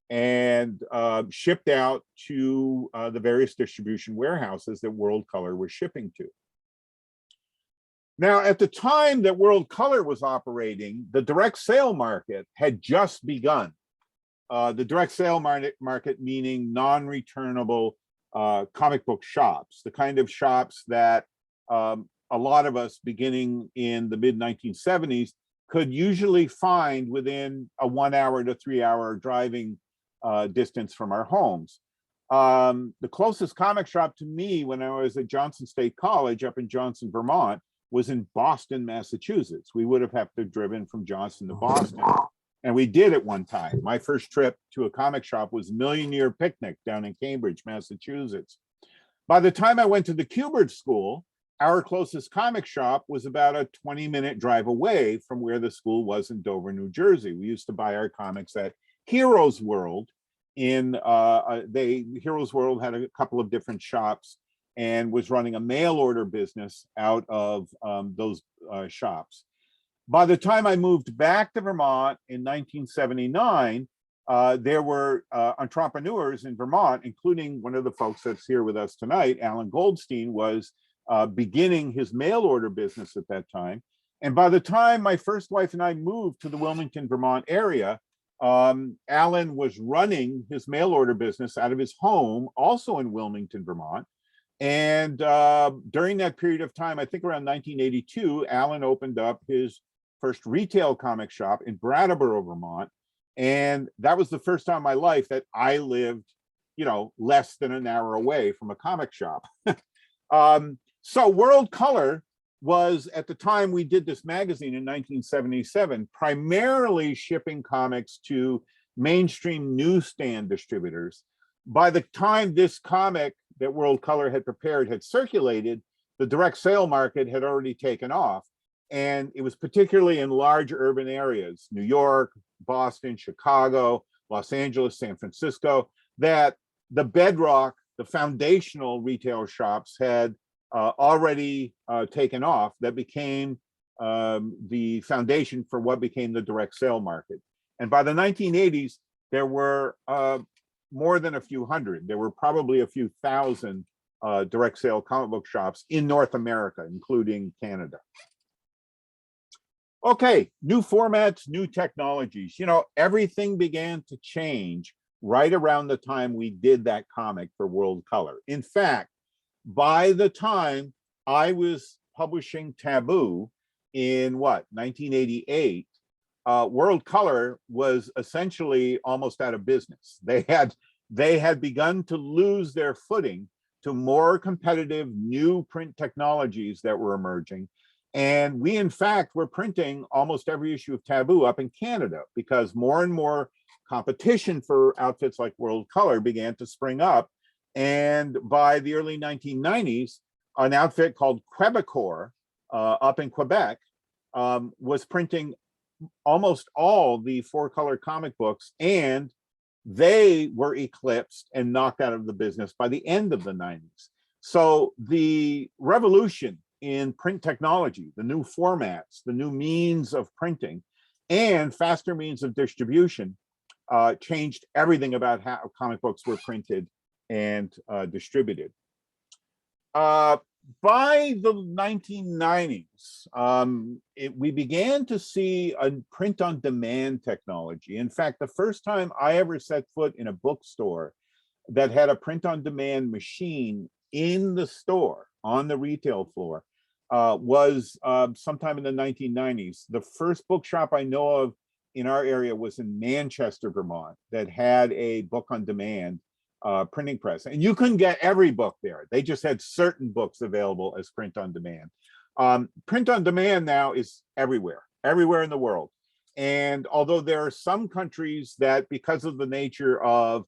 D: and shipped out to the various distribution warehouses that World Color was shipping to. Now, at the time that World Color was operating, the direct sale market had just begun. the direct sale market meaning non-returnable comic book shops, the kind of shops that a lot of us beginning in the mid 1970s could usually find within a 1 hour to 3 hour driving distance from our homes. The closest comic shop to me when I was at Johnson State College up in Johnson, Vermont, was in Boston, Massachusetts. We would have to driven from Johnson to Boston. And we did at one time. My first trip to a comic shop was Million Year Picnic down in Cambridge, Massachusetts. By the time I went to the Kubert School, our closest comic shop was about a 20-minute drive away from where the school was in Dover, New Jersey. We used to buy our comics at Heroes World. Heroes World had a couple of different shops and was running a mail order business out of those shops. By the time I moved back to Vermont in 1979, there were entrepreneurs in Vermont, including one of the folks that's here with us tonight. Alan Goldstein was beginning his mail order business at that time. And by the time my first wife and I moved to the Wilmington, Vermont area, Alan was running his mail order business out of his home, also in Wilmington, Vermont. And during that period of time, I think around 1982, Alan opened up his first retail comic shop in Brattleboro, Vermont. And that was the first time in my life that I lived, less than an hour away from a comic shop. So World Color was, at the time we did this magazine in 1977, primarily shipping comics to mainstream newsstand distributors. By the time this comic that World Color had prepared had circulated, the direct sale market had already taken off. And it was particularly in large urban areas, New York, Boston, Chicago, Los Angeles, San Francisco, that the bedrock, the foundational retail shops had already taken off. That became the foundation for what became the direct sale market. And by the 1980s, there were more than a few hundred. There were probably a few thousand direct sale comic book shops in North America, including Canada. Okay, new formats, new technologies. Everything began to change right around the time we did that comic for World Color. In fact, by the time I was publishing Taboo in 1988, World Color was essentially almost out of business. They had begun to lose their footing to more competitive new print technologies that were emerging. And we, in fact, were printing almost every issue of Taboo up in Canada because more and more competition for outfits like World Color began to spring up. And by the early 1990s, an outfit called Quebecor up in Quebec was printing almost all the 4-color comic books, and they were eclipsed and knocked out of the business by the end of the 90s. So the revolution in print technology, the new formats, the new means of printing, and faster means of distribution changed everything about how comic books were printed and distributed. By the 1990s, we began to see a print-on-demand technology. In fact, the first time I ever set foot in a bookstore that had a print-on-demand machine in the store, on the retail floor, was sometime in the 1990s. The first bookshop I know of in our area was in Manchester, Vermont, that had a book-on-demand printing press. And you couldn't get every book there. They just had certain books available as print on demand. Print on demand now is everywhere in the world. And although there are some countries that, because of the nature of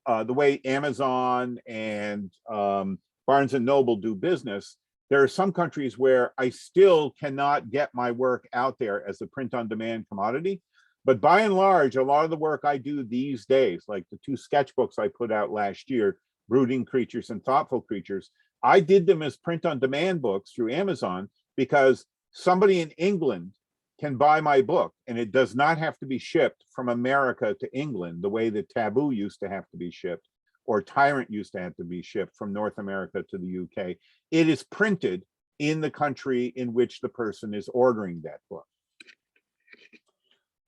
D: the way Amazon and Barnes and Noble do business, there are some countries where I still cannot get my work out there as a print on demand commodity. But by and large, a lot of the work I do these days, like the 2 sketchbooks I put out last year, Brooding Creatures and Thoughtful Creatures, I did them as print-on-demand books through Amazon because somebody in England can buy my book and it does not have to be shipped from America to England the way that Taboo used to have to be shipped or Tyrant used to have to be shipped from North America to the UK. It is printed in the country in which the person is ordering that book.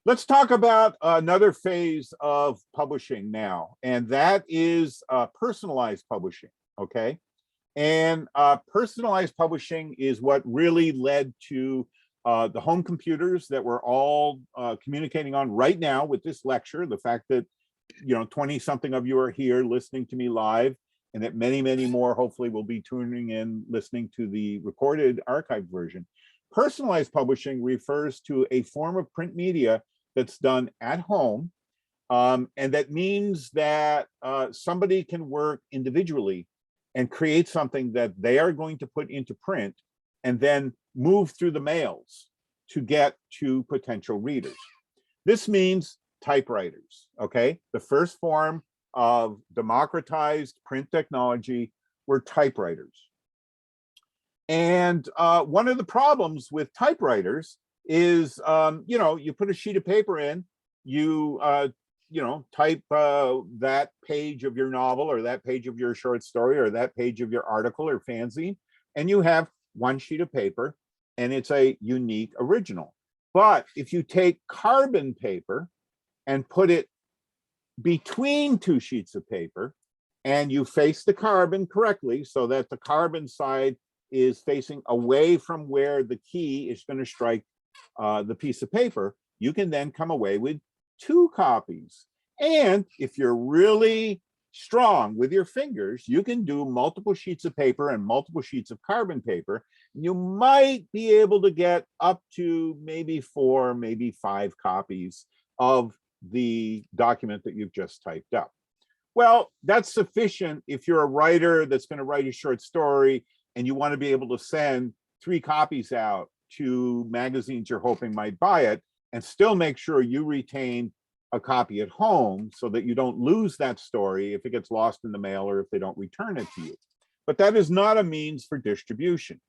D: Let's talk about another phase of publishing now, and that is personalized publishing, okay? And personalized publishing is what really led to the home computers that we're all communicating on right now with this lecture. The fact that, 20 something of you are here listening to me live, and that many, many more hopefully will be tuning in, listening to the recorded archived version. Personalized publishing refers to a form of print media that's done at home. And that means that somebody can work individually and create something that they are going to put into print and then move through the mails to get to potential readers. This means typewriters, okay? The first form of democratized print technology were typewriters. And one of the problems with typewriters is, you put a sheet of paper in, you type that page of your novel or that page of your short story or that page of your article or fanzine, and you have one sheet of paper and it's a unique original. But if you take carbon paper and put it between two sheets of paper and you face the carbon correctly so that the carbon side is facing away from where the key is going to strike the piece of paper, you can then come away with two copies. And if you're really strong with your fingers, you can do multiple sheets of paper and multiple sheets of carbon paper. You might be able to get up to maybe 4, maybe 5 copies of the document that you've just typed up. Well, that's sufficient if you're a writer that's going to write a short story and you want to be able to send 3 copies out to magazines you're hoping might buy it, and still make sure you retain a copy at home so that you don't lose that story if it gets lost in the mail or if they don't return it to you. But that is not a means for distribution.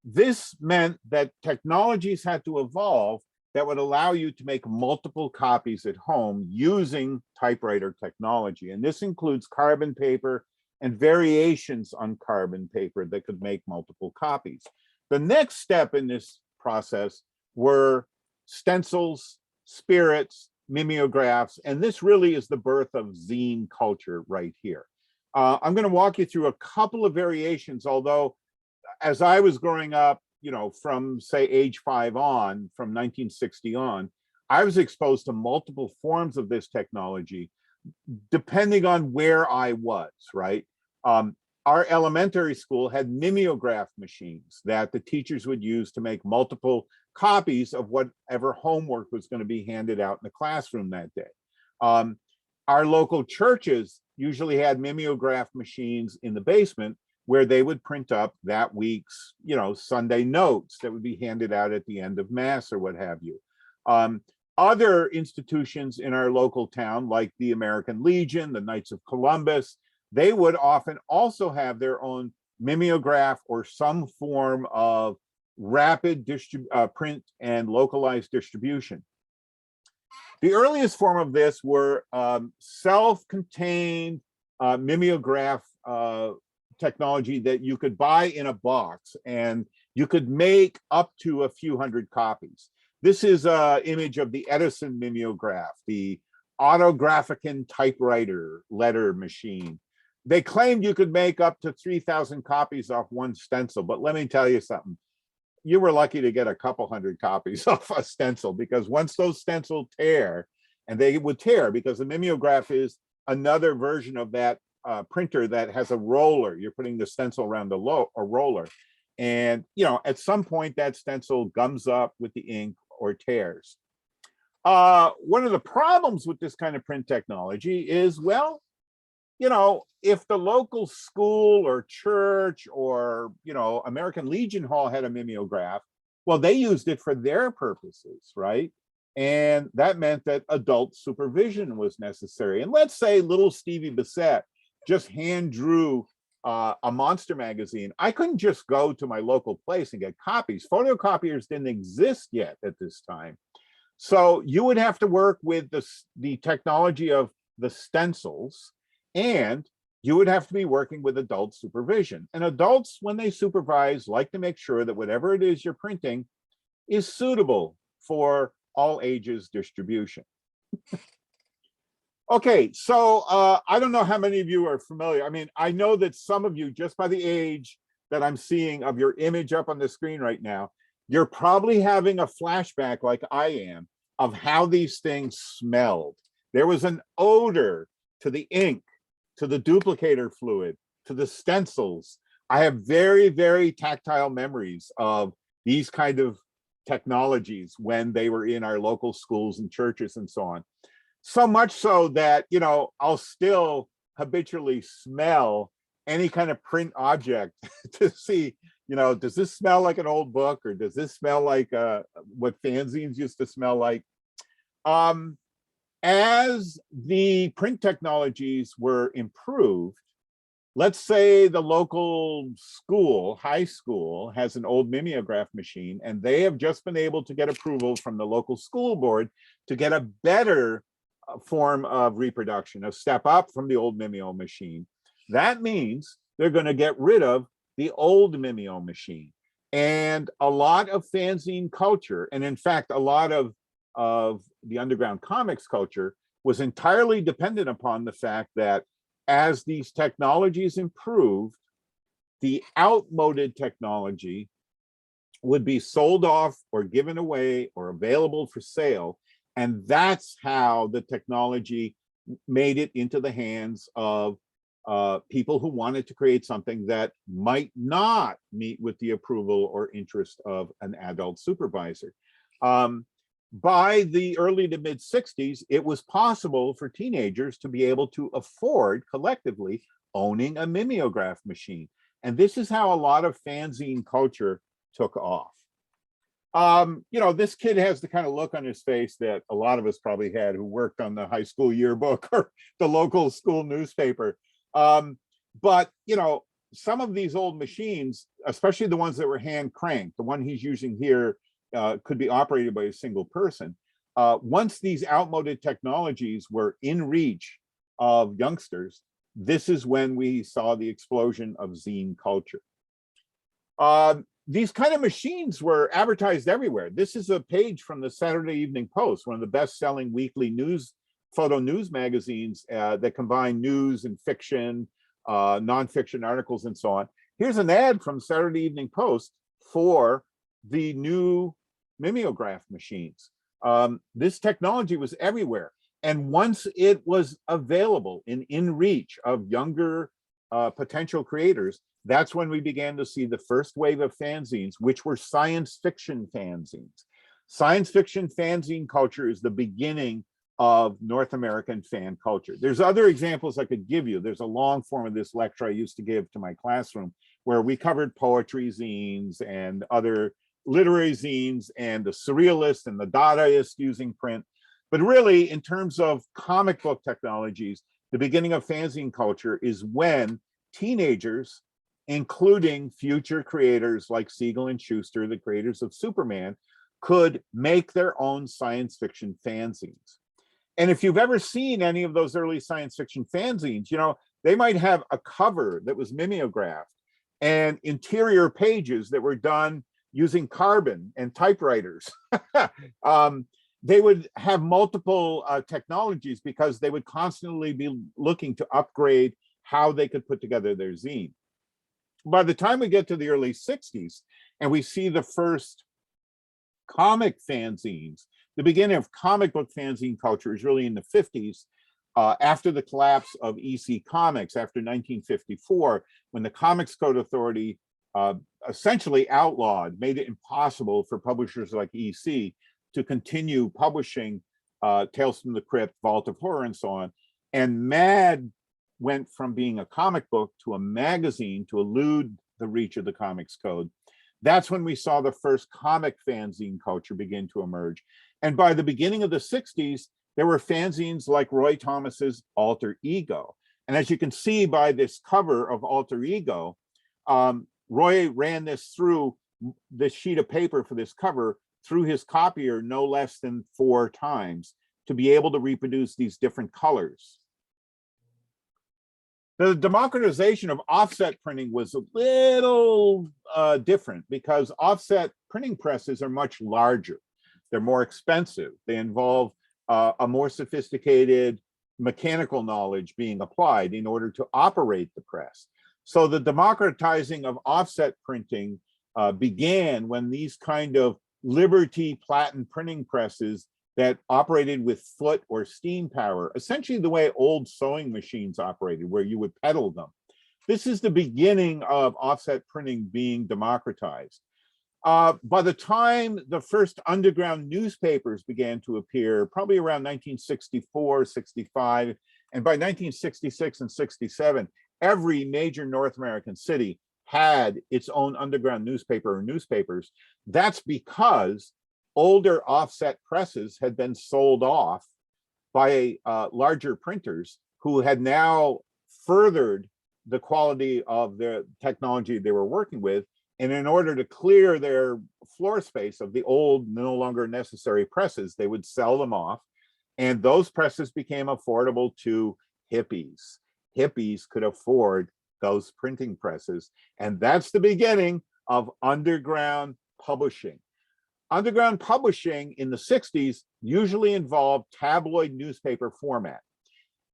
D: This meant that technologies had to evolve that would allow you to make multiple copies at home using typewriter technology. And this includes carbon paper and variations on carbon paper that could make multiple copies. The next step in this process were stencils, spirits, mimeographs, and this really is the birth of zine culture right here. I'm going to walk you through a couple of variations, although as I was growing up, from say age 5 on, from 1960 on, I was exposed to multiple forms of this technology, depending on where I was, right? Our elementary school had mimeograph machines that the teachers would use to make multiple copies of whatever homework was going to be handed out in the classroom that day. Our local churches usually had mimeograph machines in the basement where they would print up that week's, Sunday notes that would be handed out at the end of Mass or what have you. Other institutions in our local town, like the American Legion, the Knights of Columbus, they would often also have their own mimeograph or some form of rapid print and localized distribution. The earliest form of this were self-contained mimeograph technology that you could buy in a box, and you could make up to a few hundred copies. This is an image of the Edison mimeograph, the autographican typewriter letter machine. They claimed you could make up to 3,000 copies off one stencil, but let me tell you something. You were lucky to get a couple hundred copies off a stencil, because once those stencils tear, and they would tear because the mimeograph is another version of that printer that has a roller. You're putting the stencil around a roller. And, at some point that stencil gums up with the ink or tears. One of the problems with this kind of print technology is, well, if the local school or church or, American Legion Hall had a mimeograph, well, they used it for their purposes, right? And that meant that adult supervision was necessary. And let's say little Stevie Bissette just hand drew a monster magazine. I couldn't just go to my local place and get copies. Photocopiers didn't exist yet at this time. So you would have to work with the technology of the stencils, and you would have to be working with adult supervision. And adults, when they supervise, like to make sure that whatever it is you're printing is suitable for all ages distribution. Okay, so I don't know how many of you are familiar. I mean, I know that some of you, just by the age that I'm seeing of your image up on the screen right now, you're probably having a flashback like I am of how these things smelled. There was an odor to the ink, to the duplicator fluid, to the stencils. I have very, very tactile memories of these kind of technologies when they were in our local schools and churches and so on. So much so that, you know, I'll still habitually smell any kind of print object to see, you know, does this smell like an old book, or does this smell like what fanzines used to smell like? As the print technologies were improved, let's say the local school, high school, has an old mimeograph machine, and they have just been able to get approval from the local school board to get a better form of reproduction, a step up from the old Mimeo machine. That means they're going to get rid of the old Mimeo machine. And a lot of fanzine culture, and in fact, a lot of the underground comics culture, was entirely dependent upon the fact that as these technologies improved, the outmoded technology would be sold off or given away or available for sale. And that's how the technology made it into the hands of people who wanted to create something that might not meet with the approval or interest of an adult supervisor. By the early to mid 60s, it was possible for teenagers to be able to afford collectively owning a mimeograph machine. And this is how a lot of fanzine culture took off. You know, this kid has the kind of look on his face that a lot of us probably had who worked on the high school yearbook or the local school newspaper. But, you know, some of these old machines, especially the ones that were hand cranked, the one he's using here could be operated by a single person. Once these outmoded technologies were in reach of youngsters, this is when we saw the explosion of zine culture. These kind of machines were advertised everywhere. This is a page from the Saturday Evening Post, one of the best-selling weekly photo news magazines that combine news and fiction, nonfiction articles, and so on. Here's an ad from Saturday Evening Post for the new mimeograph machines. This technology was everywhere. And once it was available in reach of younger potential creators, that's when we began to see the first wave of fanzines, which were science fiction fanzines. Science fiction fanzine culture is the beginning of North American fan culture. There's other examples I could give you. There's a long form of this lecture I used to give to my classroom where we covered poetry zines and other literary zines and the surrealist and the Dadaist using print. But really, in terms of comic book technologies, the beginning of fanzine culture is when teenagers, including future creators like Siegel and Schuster, the creators of Superman, could make their own science fiction fanzines. And if you've ever seen any of those early science fiction fanzines, you know, they might have a cover that was mimeographed and interior pages that were done using carbon and typewriters. They would have multiple technologies because they would constantly be looking to upgrade how they could put together their zine. By the time we get to the early 60s and we see the first comic fanzines, the beginning of comic book fanzine culture is really in the 50s, after the collapse of EC Comics after 1954, when the Comics Code Authority essentially outlawed, made it impossible for publishers like EC to continue publishing Tales from the Crypt, Vault of Horror, and so on. And Mad went from being a comic book to a magazine to elude the reach of the Comics Code. That's when we saw the first comic fanzine culture begin to emerge. And by the beginning of the 60s, there were fanzines like Roy Thomas's Alter Ego. And as you can see by this cover of Alter Ego, Roy ran this through this sheet of paper for this cover through his copier no less than 4 times to be able to reproduce these different colors. The democratization of offset printing was a little different because offset printing presses are much larger. They're more expensive. They involve a more sophisticated mechanical knowledge being applied in order to operate the press. So the democratizing of offset printing began when these kind of Liberty platen printing presses that operated with foot or steam power, essentially the way old sewing machines operated, where you would pedal them. This is the beginning of offset printing being democratized. By the time the first underground newspapers began to appear, probably around 1964, 65, and by 1966 and 67, every major North American city had its own underground newspaper or newspapers. That's because older offset presses had been sold off by larger printers who had now furthered the quality of the technology they were working with. And in order to clear their floor space of the old, no longer necessary presses, they would sell them off. And those presses became affordable to hippies. Hippies could afford those printing presses. And that's the beginning of underground publishing. Underground publishing in the 60s usually involved tabloid newspaper format.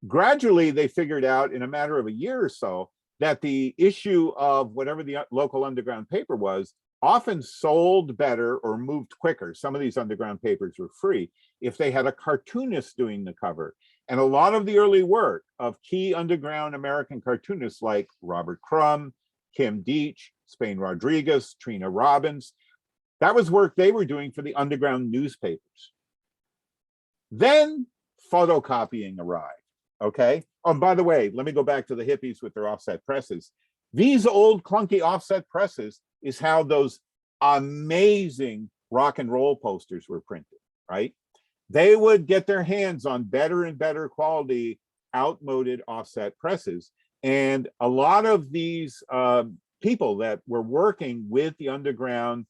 D: Gradually, they figured out in a matter of a year or so that the issue of whatever the local underground paper was often sold better or moved quicker. Some of these underground papers were free if they had a cartoonist doing the cover. And a lot of the early work of key underground American cartoonists like Robert Crumb, Kim Deitch, Spain Rodriguez, Trina Robbins, that was work they were doing for the underground newspapers. Then photocopying arrived, okay? Oh, and by the way, let me go back to the hippies with their offset presses. These old clunky offset presses is how those amazing rock and roll posters were printed, right? They would get their hands on better and better quality outmoded offset presses. And a lot of these people that were working with the underground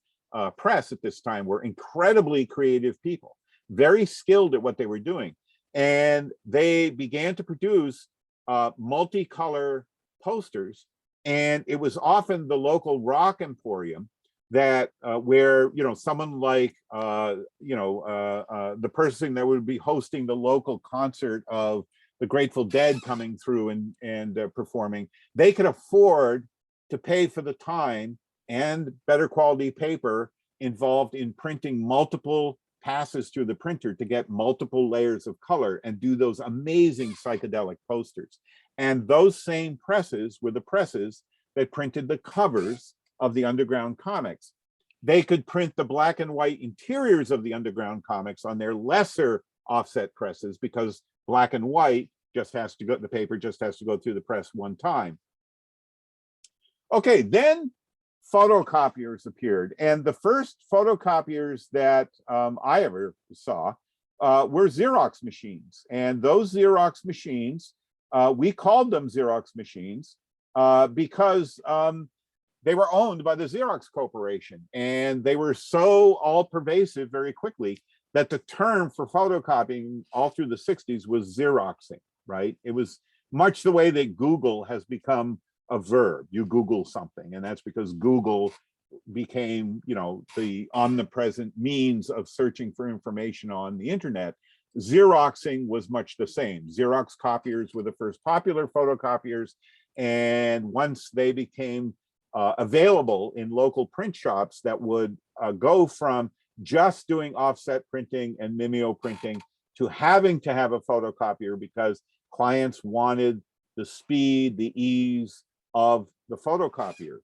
D: press at this time were incredibly creative people, very skilled at what they were doing. And they began to produce multicolor posters. And it was often the local rock emporium that where, you know, someone like, the person that would be hosting the local concert of the Grateful Dead coming through and performing, they could afford to pay for the time and better quality paper involved in printing multiple passes through the printer to get multiple layers of color and do those amazing psychedelic posters. And those same presses were the presses that printed the covers of the underground comics. They could print the black and white interiors of the underground comics on their lesser offset presses because black and white just has to go, the paper just has to go through the press one time. Okay, then photocopiers appeared. And the first photocopiers that I ever saw were Xerox machines. And those Xerox machines, we called them Xerox machines because they were owned by the Xerox Corporation. And they were so all pervasive very quickly that the term for photocopying all through the 60s was Xeroxing, right? It was much the way that Google has become a verb. You Google something, and that's because Google became, you know, the omnipresent means of searching for information on the internet. Xeroxing was much the same. Xerox copiers were the first popular photocopiers, and once they became available in local print shops that would go from just doing offset printing and mimeo printing to having to have a photocopier because clients wanted the speed, the ease of the photocopier.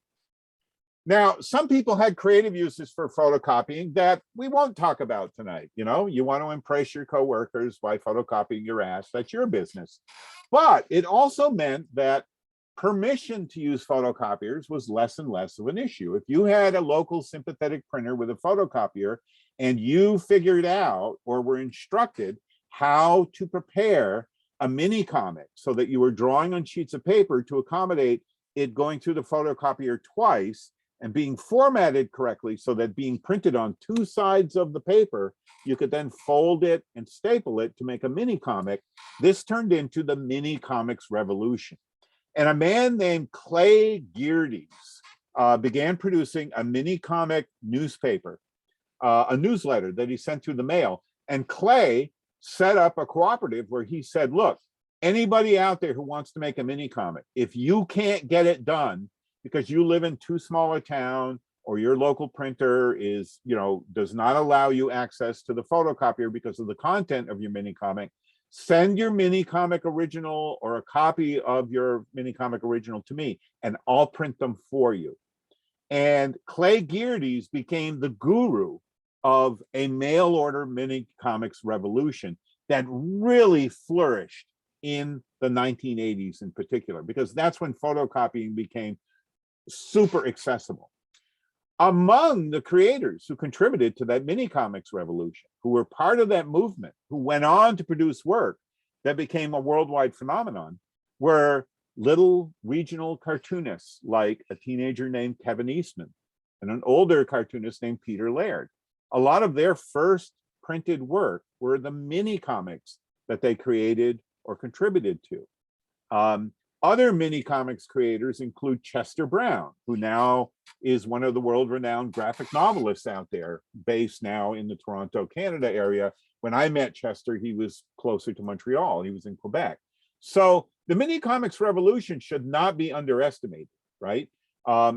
D: Now, some people had creative uses for photocopying that we won't talk about tonight. You know, you want to impress your coworkers by photocopying your ass, that's your business. But it also meant that permission to use photocopiers was less and less of an issue. If you had a local sympathetic printer with a photocopier and you figured out or were instructed how to prepare a mini comic so that you were drawing on sheets of paper to accommodate it going through the photocopier twice and being formatted correctly so that being printed on two sides of the paper, you could then fold it and staple it to make a mini comic. This turned into the mini comics revolution. And a man named Clay Geardes began producing a mini comic newspaper a newsletter that he sent through the mail. And Clay set up a cooperative where he said, look, anybody out there who wants to make a mini comic, if you can't get it done because you live in too small a town or your local printer is, does not allow you access to the photocopier because of the content of your mini comic, send your mini comic original or a copy of your mini comic original to me and I'll print them for you. And Clay Geardes became the guru of a mail order mini comics revolution that really flourished in the 1980s in particular, because that's when photocopying became super accessible. Among the creators who contributed to that mini comics revolution, who were part of that movement, who went on to produce work that became a worldwide phenomenon, were little regional cartoonists like a teenager named Kevin Eastman and an older cartoonist named Peter Laird. A lot of their first printed work were the mini comics that they created or contributed to. Other mini comics creators include Chester Brown, who now is one of the world-renowned graphic novelists out there, based now in the Toronto, Canada area. When I met Chester, he was closer to Montreal. He was in Quebec. So the mini comics revolution should not be underestimated, right? A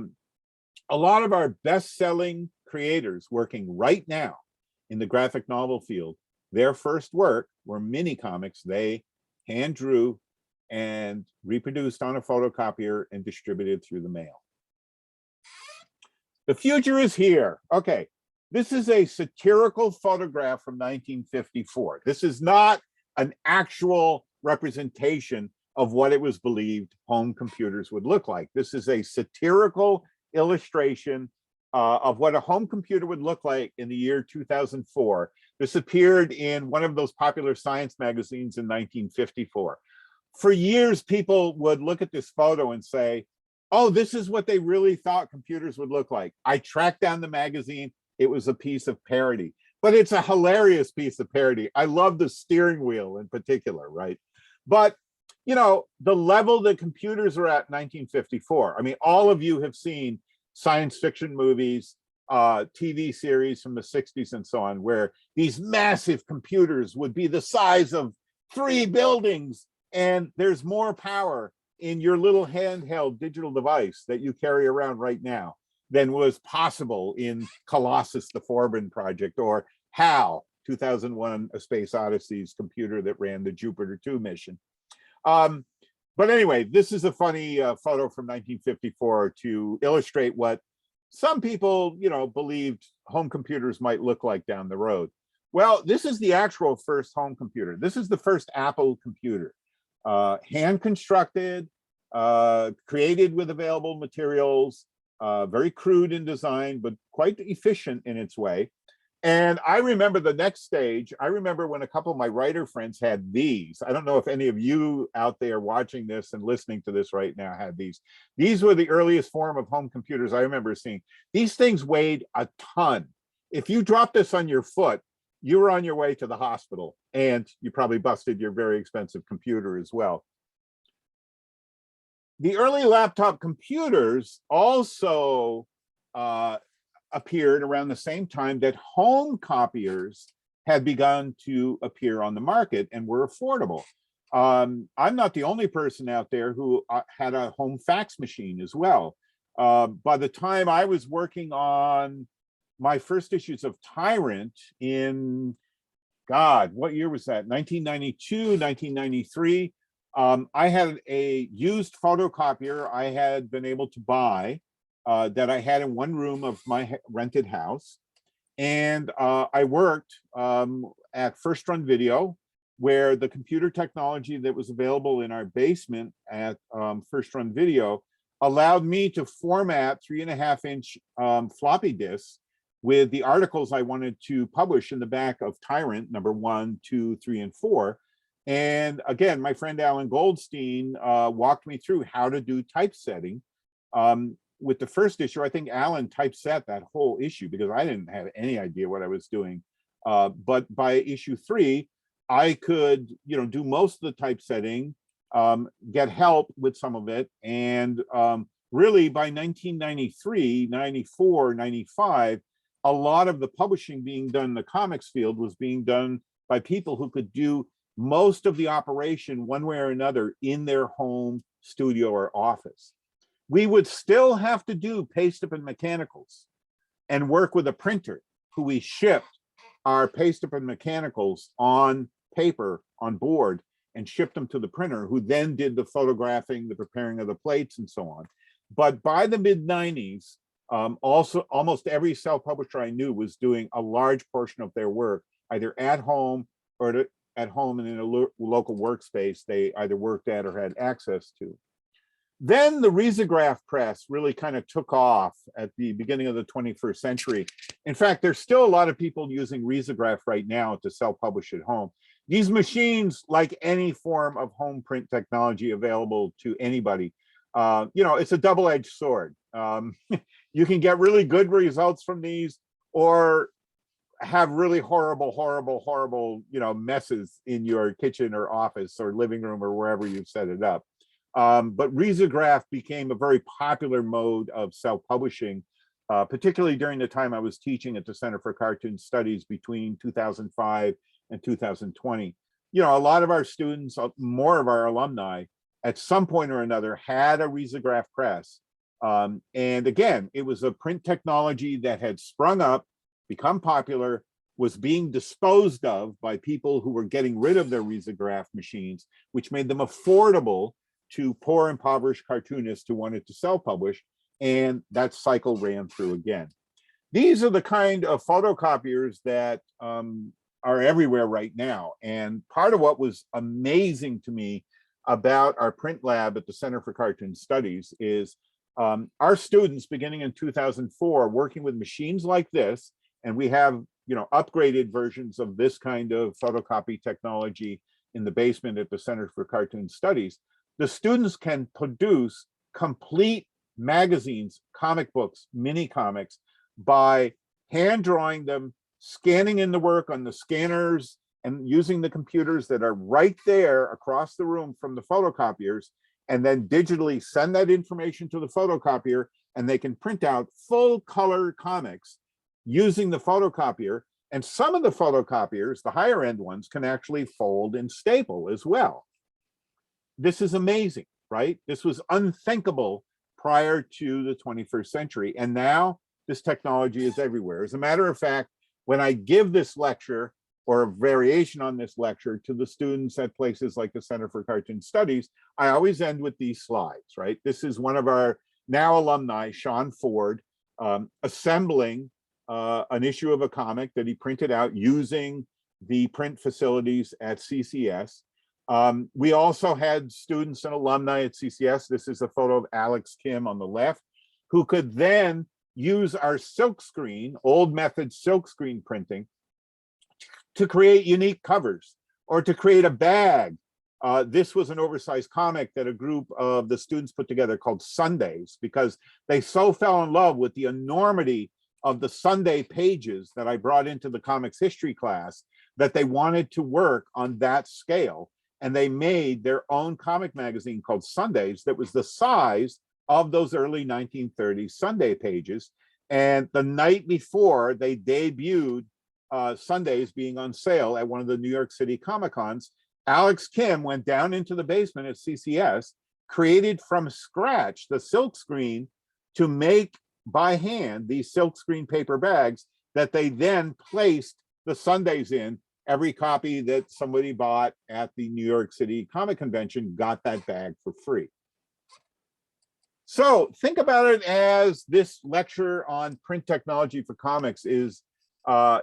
D: lot of our best-selling creators working right now in the graphic novel field, their first work were mini comics they hand drew and reproduced on a photocopier and distributed through the mail. The future is here. Okay, this is a satirical photograph from 1954. This is not an actual representation of what it was believed home computers would look like. This is a satirical illustration of what a home computer would look like in the year 2004. This appeared in one of those popular science magazines in 1954. For years, people would look at this photo and say, oh, this is what they really thought computers would look like. I tracked down the magazine. It was a piece of parody, but it's a hilarious piece of parody. I love the steering wheel in particular, right? But, the level that computers were at in 1954, I mean, all of you have seen science fiction movies, TV series from the 60s and so on, where these massive computers would be the size of 3 buildings, and there's more power in your little handheld digital device that you carry around right now than was possible in Colossus, the Forbin project, or HAL, 2001: A Space Odyssey's computer that ran the Jupiter 2 mission. But anyway, this is a funny photo from 1954 to illustrate what some people, believed home computers might look like down the road. Well, this is the actual first home computer. This is the first Apple computer, hand constructed, created with available materials, very crude in design, but quite efficient in its way. And I remember the next stage. I remember when a couple of my writer friends had these. I don't know if any of you out there watching this and listening to this right now had these. These were the earliest form of home computers I remember seeing. These things weighed a ton. If you dropped this on your foot, you were on your way to the hospital, and you probably busted your very expensive computer as well. The early laptop computers also appeared around the same time that home copiers had begun to appear on the market and were affordable. I'm not the only person out there who had a home fax machine as well. By the time I was working on my first issues of Tyrant in, God, what year was that? 1992, 1993. I had a used photocopier I had been able to buy that I had in one room of my rented house. And I worked at First Run Video, where the computer technology that was available in our basement at First Run Video allowed me to format 3.5-inch floppy disks with the articles I wanted to publish in the back of Tyrant number 1, 2, 3, and 4. And again, my friend Alan Goldstein walked me through how to do typesetting. With the first issue, I think Alan typeset that whole issue because I didn't have any idea what I was doing. But by issue 3, I could, do most of the typesetting, get help with some of it. And really by 1993, 94, 95, a lot of the publishing being done in the comics field was being done by people who could do most of the operation one way or another in their home studio or office. We would still have to do paste up and mechanicals and work with a printer who we shipped our paste up and mechanicals on paper, on board, and shipped them to the printer, who then did the photographing, the preparing of the plates and so on. But by the mid-90s, also almost every self-publisher I knew was doing a large portion of their work either at home or at home and in a local workspace they either worked at or had access to. Then the risograph press really kind of took off at the beginning of the 21st century. In fact, there's still a lot of people using risograph right now to self-publish at home. These machines, like any form of home print technology available to anybody, you know, it's a double-edged sword. You can get really good results from these, or have really horrible, you know, messes in your kitchen or office or living room or wherever you've set it up. But risograph became a very popular mode of self-publishing, particularly during the time I was teaching at the Center for Cartoon Studies between 2005 and 2020. You know, a lot of our students, more of our alumni, at some point or another had a risograph press. And again, it was a print technology that had sprung up, become popular, was being disposed of by people who were getting rid of their risograph machines, which made them affordable to poor, impoverished cartoonists who wanted to self-publish, and that cycle ran through again. These are the kind of photocopiers that are everywhere right now. And part of what was amazing to me about our print lab at the Center for Cartoon Studies is our students, beginning in 2004, working with machines like this, and we have, you know, upgraded versions of this kind of photocopy technology in the basement at the Center for Cartoon Studies. The students can produce complete magazines, comic books, mini comics by hand drawing them, scanning in the work on the scanners, and using the computers that are right there across the room from the photocopiers, and then digitally send that information to the photocopier, and they can print out full color comics using the photocopier. And some of the photocopiers, the higher end ones, can actually fold and staple as well. This is amazing, right? This was unthinkable prior to the 21st century. And now this technology is everywhere. As a matter of fact, when I give this lecture or a variation on this lecture to the students at places like the Center for Cartoon Studies, I always end with these slides, right? This is one of our now alumni, Sean Ford, assembling an issue of a comic that he printed out using the print facilities at CCS. We also had students and alumni at CCS. This is a photo of Alex Kim on the left, who could then use our silkscreen, old method silkscreen printing, to create unique covers or to create a bag. This was an oversized comic that a group of the students put together called Sundays, because they so fell in love with the enormity of the Sunday pages that I brought into the comics history class that they wanted to work on that scale. And they made their own comic magazine called Sundays that was the size of those early 1930s Sunday pages. And the night before they debuted Sundays being on sale at one of the New York City Comic-Cons, Alex Kim went down into the basement at CCS, created from scratch the silkscreen to make by hand these silkscreen paper bags that they then placed the Sundays in. Every copy that somebody bought at the New York City Comic Convention got that bag for free. So think about it as this lecture on print technology for comics is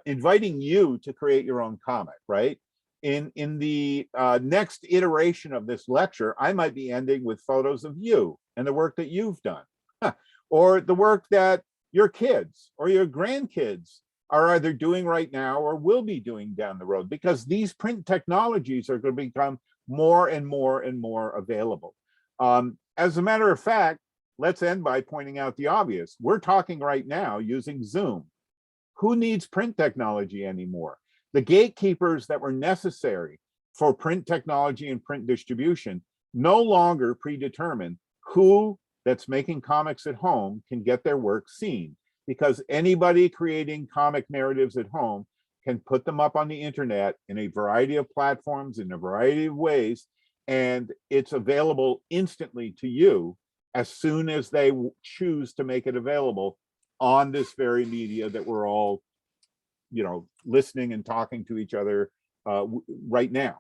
D: inviting you to create your own comic, right? In the next iteration of this lecture, I might be ending with photos of you and the work that you've done, or the work that your kids or your grandkids are either doing right now or will be doing down the road, because these print technologies are going to become more and more and more available. As a matter of fact, let's end by pointing out the obvious. We're talking right now using Zoom. Who needs print technology anymore? The gatekeepers that were necessary for print technology and print distribution no longer predetermine who that's making comics at home can get their work seen. because anybody creating comic narratives at home can put them up on the internet in a variety of platforms, in a variety of ways, and it's available instantly to you as soon as they choose to make it available on this very media that we're all, listening and talking to each other right now.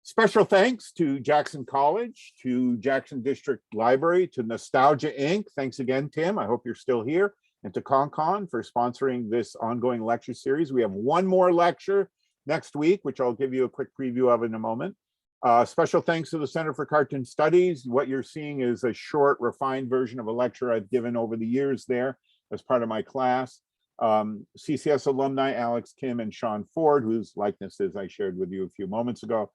D: Special thanks to Jackson College, to Jackson District Library, to Nostalgia Inc. Thanks again, Tim. I hope you're still here. And to ConCon for sponsoring this ongoing lecture series. We have one more lecture next week, which I'll give you a quick preview of in a moment. Special thanks to the Center for Cartoon Studies. What you're seeing is a short, refined version of a lecture I've given over the years there as part of my class. CCS alumni Alex Kim and Sean Ford, whose likenesses I shared with you a few moments ago.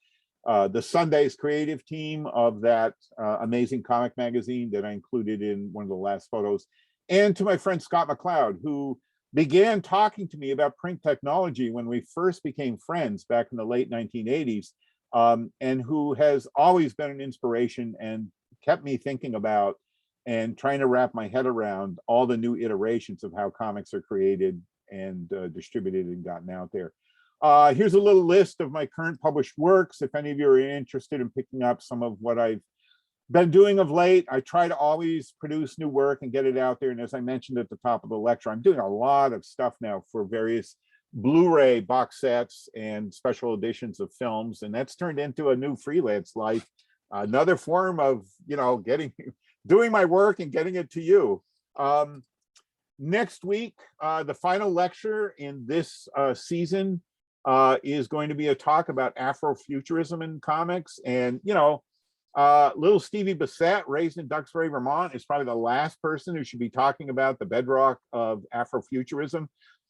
D: The Sundays creative team of that amazing comic magazine that I included in one of the last photos. And to my friend Scott McLeod, who began talking to me about print technology when we first became friends back in the late 1980s, and who has always been an inspiration and kept me thinking about and trying to wrap my head around all the new iterations of how comics are created and distributed and gotten out there. Here's a little list of my current published works. If any of you are interested in picking up some of what I've been doing of late, I try to always produce new work and get it out there. And as I mentioned at the top of the lecture, I'm doing a lot of stuff now for various Blu-ray box sets and special editions of films. And that's turned into a new freelance life, another form of, doing my work and getting it to you. Next week, the final lecture in this season is going to be a talk about Afrofuturism in comics. And, little Stevie Bissette, raised in Duxbury, Vermont, is probably the last person who should be talking about the bedrock of Afrofuturism.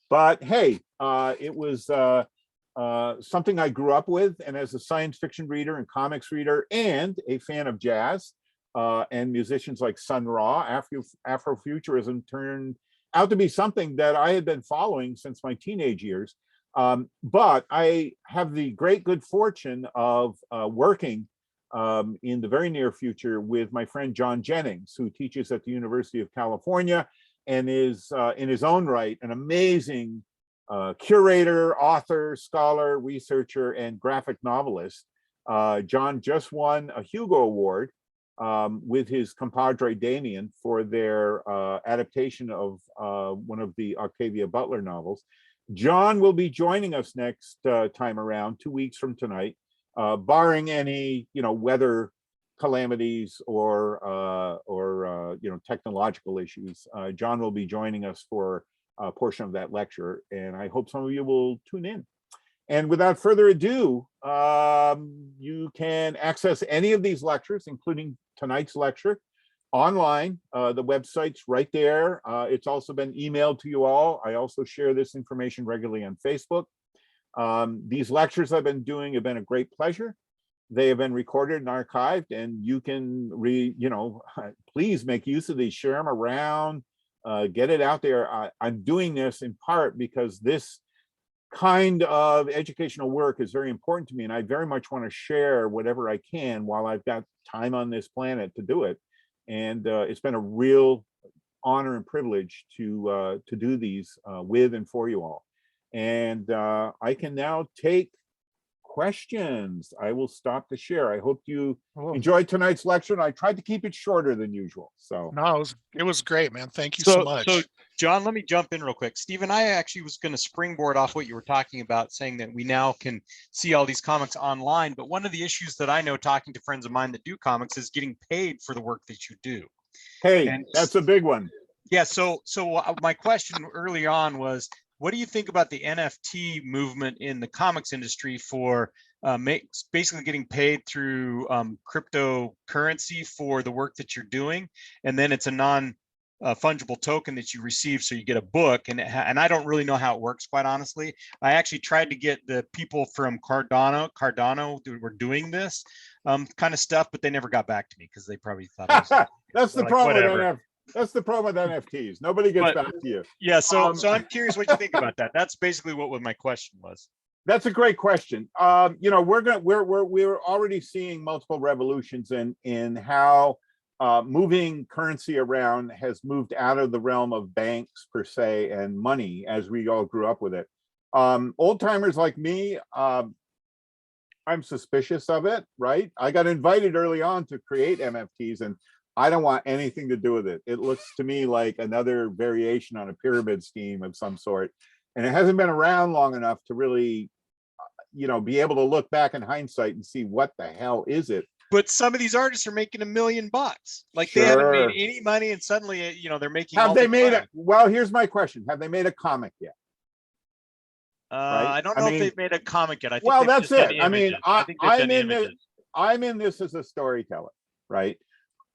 D: But hey, it was something I grew up with. And as a science fiction reader and comics reader and a fan of jazz and musicians like Sun Ra, Afrofuturism turned out to be something that I had been following since my teenage years. But I have the great good fortune of working in the very near future with my friend John Jennings, who teaches at the University of California and is in his own right an amazing curator, author, scholar, researcher, and graphic novelist. John just won a Hugo Award with his compadre Damien for their adaptation of one of the Octavia Butler novels. John will be joining us next time around, 2 weeks from tonight, barring any weather calamities or technological issues. John will be joining us for a portion of that lecture, and I hope some of you will tune in. And without further ado, you can access any of these lectures, including tonight's lecture, online. The website's right there. It's also been emailed to you all. I also share this information regularly on Facebook. These lectures I've been doing have been a great pleasure. They have been recorded and archived, and you can please make use of these, share them around, get it out there. I'm doing this in part because this kind of educational work is very important to me, and I very much want to share whatever I can while I've got time on this planet to do it. And it's been a real honor and privilege to do these with and for you all. And I can now take questions. I will stop the share. I hope you enjoyed tonight's lecture, and I tried to keep it shorter than usual. So
B: no, it was great, man. Thank you so much.
E: So John, let me jump in real quick. Stephen, I actually was going to springboard off what you were talking about, saying that we now can see all these comics online. But one of the issues that I know, talking to friends of mine that do comics, is getting paid for the work that you do.
D: Hey,
E: and
D: that's a big one.
E: Yeah. So my question early on was, what do you think about the NFT movement in the comics industry for basically getting paid through cryptocurrency for the work that you're doing, and then it's a non-fungible token that you receive, so you get a book, and I don't really know how it works, quite honestly. I actually tried to get the people from Cardano who were doing this kind of stuff, but they never got back to me because they probably thought it was,
D: that's the problem with NFT. That's the problem with NFTs. Nobody gets back to you.
E: Yeah, so I'm curious what you think about that. That's basically what my question was.
D: That's a great question. We're already seeing multiple revolutions in how moving currency around has moved out of the realm of banks per se and money as we all grew up with it. Old timers like me, I'm suspicious of it, right? I got invited early on to create MFTs and I don't want anything to do with it. It looks to me like another variation on a pyramid scheme of some sort. And it hasn't been around long enough to really, be able to look back in hindsight and see what the hell is it.
E: But some of these artists are making $1 million. Like they haven't made
D: Sure.
E: any money, and suddenly, they're making.
D: Have
E: all
D: they
E: this
D: made
E: money.
D: it? Well, here's my question. Have they made a comic yet? Right?
E: I don't know if they've made a comic yet. I think
D: Well,
E: they've
D: that's
E: just done
D: it. I mean,
E: images. I think they've done images.
D: I'm in this as a storyteller, right?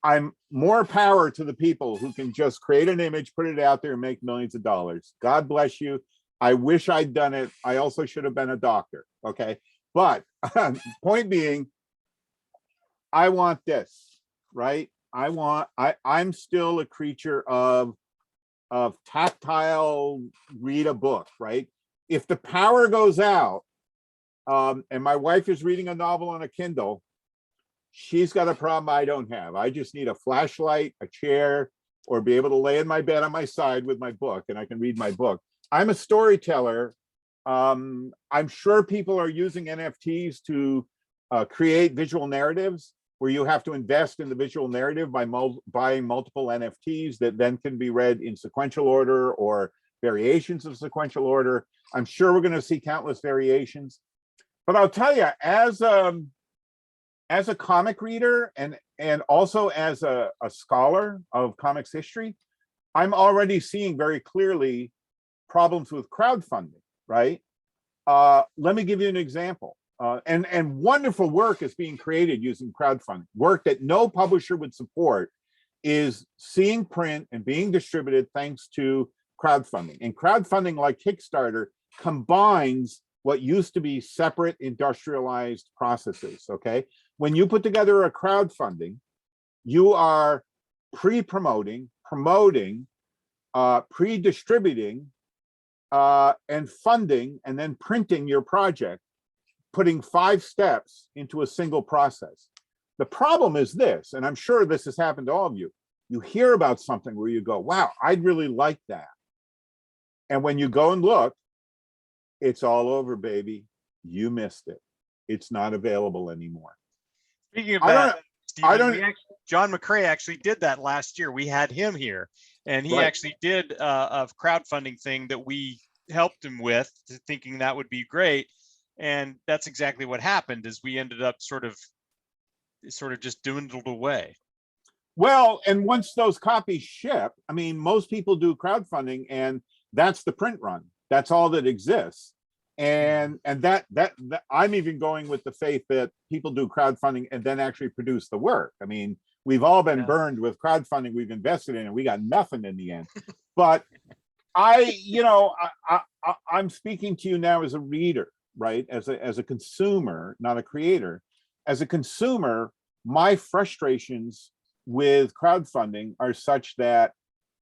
D: I'm more power to the people who can just create an image, put it out there, and make millions of dollars. God bless you. I wish I'd done it. I also should have been a doctor. Okay. But point being, I want this, right? I'm still a creature of tactile, read a book, right? If the power goes out, and my wife is reading a novel on a Kindle, she's got a problem I don't have. I just need a flashlight, a chair, or be able to lay in my bed on my side with my book and I can read my book. I'm a storyteller. I'm sure people are using NFTs to create visual narratives where you have to invest in the visual narrative by buying multiple NFTs that then can be read in sequential order or variations of sequential order. I'm sure we're going to see countless variations. But I'll tell you, as a comic reader and also as a scholar of comics history, I'm already seeing very clearly problems with crowdfunding, right? Let me give you an example. And wonderful work is being created using crowdfunding. Work that no publisher would support is seeing print and being distributed thanks to crowdfunding. And crowdfunding, like Kickstarter, combines what used to be separate industrialized processes, okay? When you put together a crowdfunding, you are pre-promoting, promoting, pre-distributing, and funding, and then printing your project, putting 5 steps into a single process. The problem is this, and I'm sure this has happened to all of you. You hear about something where you go, wow, I'd really like that. And when you go and look, it's all over, baby. You missed it. It's not available anymore.
E: Speaking of that, Stephen, John McCrae actually did that last year. We had him here, and he actually did a crowdfunding thing that we helped him with, thinking that would be great. And that's exactly what happened, is we ended up sort of just dwindled away.
D: Well, and once those copies ship, I mean, most people do crowdfunding and that's the print run. That's all that exists. And that I'm even going with the faith that people do crowdfunding and then actually produce the work. I mean, we've all been burned with crowdfunding we've invested in and we got nothing in the end. But I'm speaking to you now as a reader, right? As a consumer, not a creator. As a consumer, my frustrations with crowdfunding are such that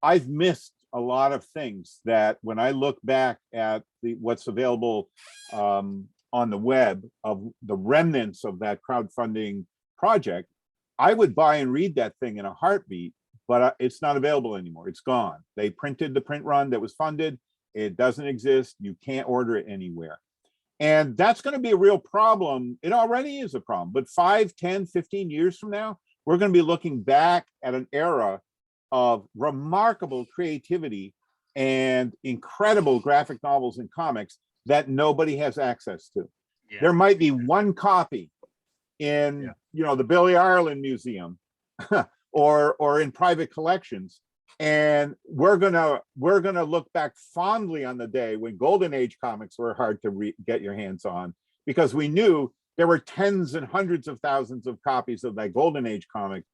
D: I've missed a lot of things that when I look back at what's available on the web of the remnants of that crowdfunding project, I would buy and read that thing in a heartbeat, but it's not available anymore. It's gone. They printed the print run that was funded. It doesn't exist. You can't order it anywhere. And that's going to be a real problem. It already is a problem, but 5, 10, 15 years from now, we're going to be looking back at an era of remarkable creativity and incredible graphic novels and comics that nobody has access to. Yeah. There might be one copy in the Billy Ireland Museum or in private collections. And we're gonna look back fondly on the day when Golden Age comics were hard to get your hands on, because we knew there were tens and hundreds of thousands of copies of that Golden Age comic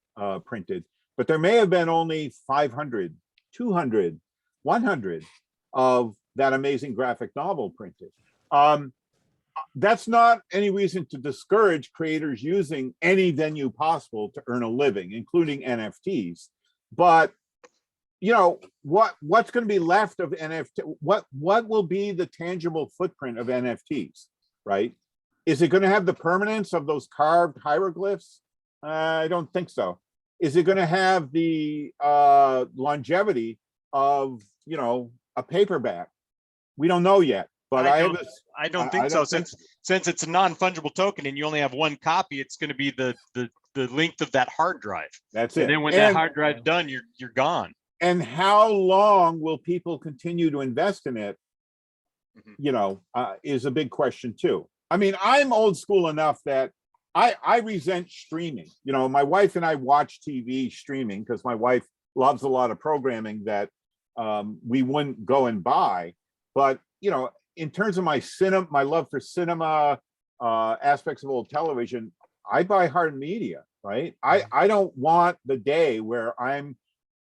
D: printed, but there may have been only 500, 200, 100 of that amazing graphic novel printed. That's not any reason to discourage creators using any venue possible to earn a living, including NFTs. But what's going to be left of NFT? What will be the tangible footprint of NFTs, right? Is it going to have the permanence of those carved hieroglyphs? I don't think so. Is it going to have the longevity of, you know, a paperback? We don't know yet, but
E: I don't think so. Since it's a non-fungible token and you only have one copy, it's going to be the length of that hard drive.
D: That's it.
E: And then when that hard drive's done, you're gone.
D: And how long will people continue to invest in it? You know, is a big question too. I mean, I'm old school enough that I resent streaming. You know, my wife and I watch TV streaming because my wife loves a lot of programming that we wouldn't go and buy. But, you know, in terms of my love for cinema, aspects of old television, I buy hard media, right? I don't want the day where I'm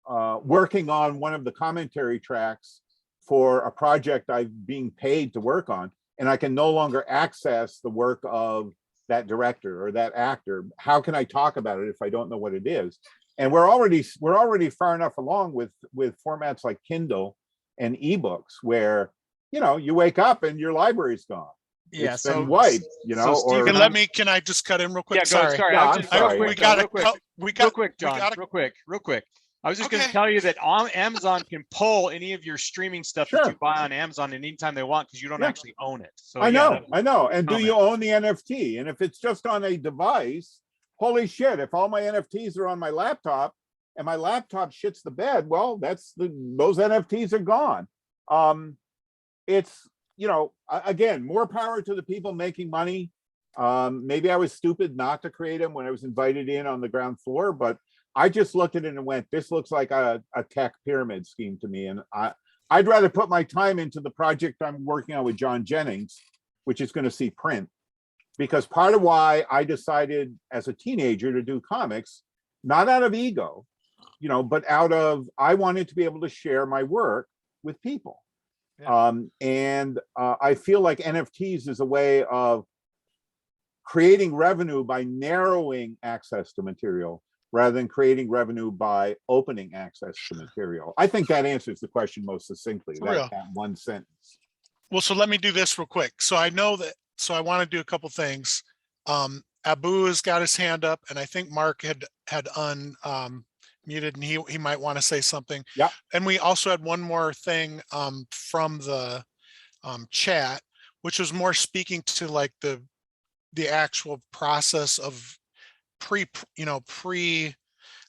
D: working on one of the commentary tracks for a project I'm being paid to work on, and I can no longer access the work of that director or that actor. How can I talk about it if I don't know what it is? And we're already far enough along with formats like Kindle and ebooks where, you know, you wake up and your library's gone.
E: Yeah,
D: it's been wiped, you know.
E: So
B: Stephen, can I just cut in real quick?
E: Yeah, sorry.
D: I'm sorry.
B: We got
E: real quick, John. Real quick. I was just going to tell you that Amazon can pull any of your streaming stuff that you buy on Amazon anytime they want because you don't actually own it. So
D: I know. And do you own the NFT? And if it's just on a device, holy shit! If all my NFTs are on my laptop and my laptop shits the bed, well, those NFTs are gone. It's, you know, again, more power to the people making money. Maybe I was stupid not to create them when I was invited in on the ground floor, but I just looked at it and went, this looks like a tech pyramid scheme to me. And I'd rather put my time into the project I'm working on with John Jennings, which is going to see print. Because part of why I decided as a teenager to do comics, not out of ego, you know, but out of, I wanted to be able to share my work with people. Yeah. I feel like NFTs is a way of creating revenue by narrowing access to material rather than creating revenue by opening access to material. I think that answers the question most succinctly, that one sentence.
B: Well, so let me do this real quick. So I know that, so I want to do a couple things. Abu has got his hand up, and I think Mark had unmuted, and he might want to say something.
D: Yeah.
B: And we also had one more thing from the chat, which was more speaking to like the actual process of pre